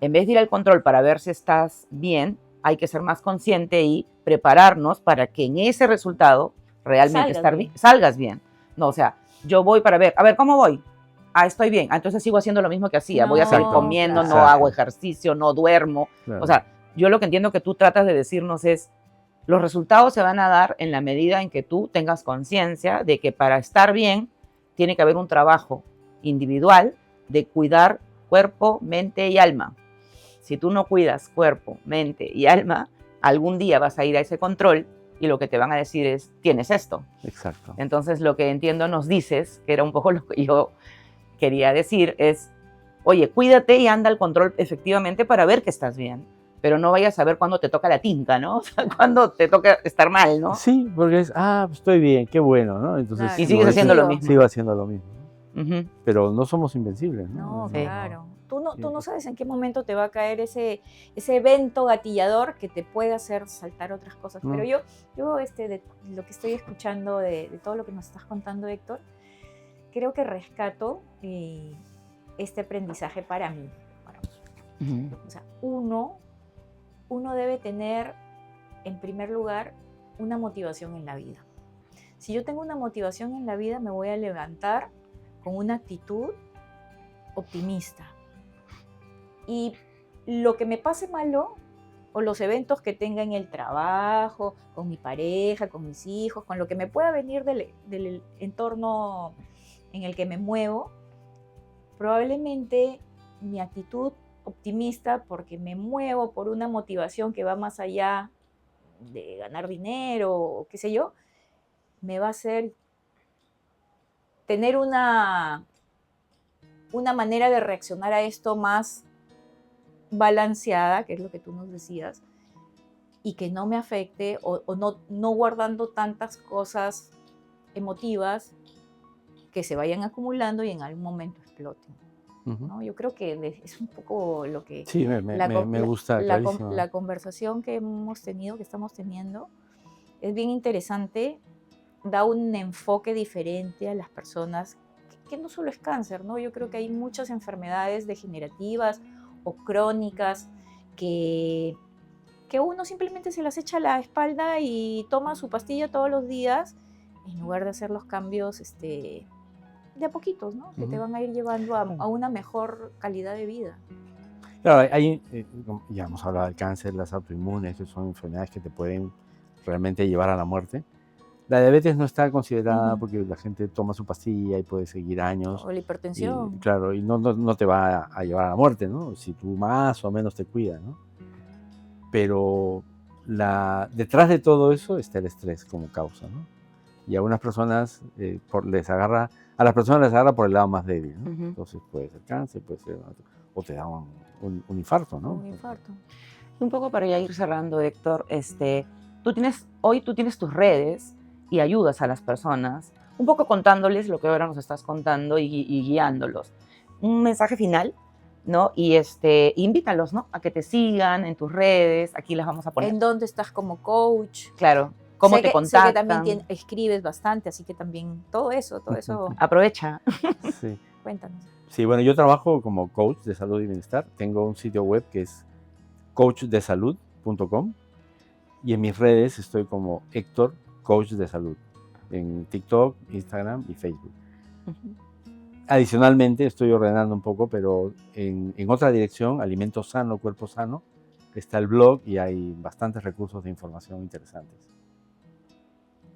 en vez de ir al control para ver si estás bien, hay que ser más consciente y prepararnos para que en ese resultado realmente salgas bien. No, o sea, yo voy para ver, a ver, ¿cómo voy? Estoy bien. Entonces sigo haciendo lo mismo que hacía. Voy a seguir comiendo, no hago ejercicio, no duermo. Claro. O sea, yo lo que entiendo que tú tratas de decirnos es, los resultados se van a dar en la medida en que tú tengas conciencia de que para estar bien tiene que haber un trabajo individual de cuidar cuerpo, mente y alma. Si tú no cuidas cuerpo, mente y alma, algún día vas a ir a ese control y lo que te van a decir es, tienes esto. Exacto. Entonces, lo que entiendo nos dices, que era un poco lo que yo quería decir, es, oye, cuídate y anda al control efectivamente para ver que estás bien. Pero no vayas a ver cuándo te toca la tinta, ¿no? O sea, cuándo te toca estar mal, ¿no? Sí, porque es, estoy bien, qué bueno, ¿no? Entonces, y sigues haciendo lo mismo. Sigo haciendo lo mismo. Pero no somos invencibles, ¿no? No, claro. Tú no sabes en qué momento te va a caer ese evento gatillador que te puede hacer saltar otras cosas. Pero yo de lo que estoy escuchando, de todo lo que nos estás contando, Héctor, creo que rescato este aprendizaje para mí. O sea, uno debe tener, en primer lugar, una motivación en la vida. Si yo tengo una motivación en la vida, me voy a levantar con una actitud optimista. Y lo que me pase malo, o los eventos que tenga en el trabajo, con mi pareja, con mis hijos, con lo que me pueda venir del entorno en el que me muevo, probablemente mi actitud optimista, porque me muevo por una motivación que va más allá de ganar dinero o qué sé yo, me va a hacer tener una manera de reaccionar a esto más balanceada, que es lo que tú nos decías, y que no me afecte o no guardando tantas cosas emotivas que se vayan acumulando y en algún momento exploten. ¿No? Yo creo que es un poco lo que... Sí, me gusta. La conversación que estamos teniendo, es bien interesante, da un enfoque diferente a las personas, que no solo es cáncer, ¿no? Yo creo que hay muchas enfermedades degenerativas o crónicas que uno simplemente se las echa a la espalda y toma su pastilla todos los días, en lugar de hacer los cambios de a poquitos, ¿no? Que te van a ir llevando a una mejor calidad de vida. Claro, ya hemos hablado del cáncer, las autoinmunes, que son enfermedades que te pueden realmente llevar a la muerte, La diabetes no está considerada Ujú. porque la gente toma su pastilla y puede seguir años. O la hipertensión. Y, claro, y no te va a llevar a la muerte, ¿no? Si tú más o menos te cuidas, ¿no? Pero detrás de todo eso está el estrés como causa, ¿no? Y a unas personas a las personas les agarra por el lado más débil, ¿no? Ujú. Entonces puede ser cáncer, puede ser, o te da un infarto, ¿no? Un infarto. Un poco para ya ir cerrando, Héctor, hoy tú tienes tus redes y ayudas a las personas, un poco contándoles lo que ahora nos estás contando y guiándolos. Un mensaje final, ¿no? Y invítalos, ¿no? A que te sigan en tus redes, aquí las vamos a poner. ¿En dónde estás como coach? Claro, cómo Sé te que contactan. también escribes bastante, así que también todo eso, Aprovecha. Sí. cuéntanos. Sí, bueno, yo trabajo como coach de salud y bienestar. Tengo un sitio web que es coachdesalud.com y en mis redes estoy como Héctor Coach de Salud en TikTok, Instagram y Facebook. Adicionalmente estoy ordenando un poco, pero en otra dirección, Alimento Sano, Cuerpo Sano, está el blog y hay bastantes recursos de información interesantes.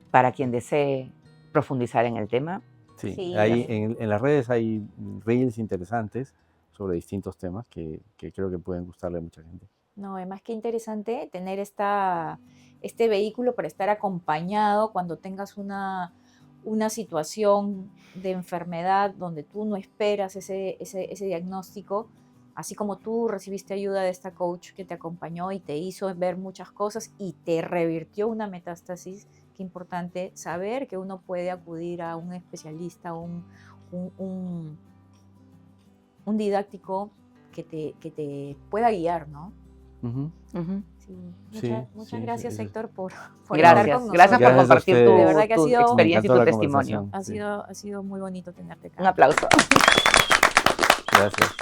Para quien desee profundizar en el tema. Sí, Sí, ahí gracias. en las redes hay reels interesantes sobre distintos temas que creo que pueden gustarle a mucha gente. No, además que interesante tener este vehículo para estar acompañado cuando tengas una situación de enfermedad donde tú no esperas ese diagnóstico, así como tú recibiste ayuda de esta coach que te acompañó y te hizo ver muchas cosas y te revirtió una metástasis. Qué importante saber que uno puede acudir a un especialista, un didáctico que te pueda guiar, ¿no? Ujú. Sí, Sí, muchas sí, gracias, sí. Héctor, por Gracias, estar con nosotros. gracias por Gracias a compartir ustedes. De verdad que ha tu sido- Me experiencia y encantó tu la testimonio. conversación. Ha sido muy bonito tenerte acá. Un aplauso. Gracias.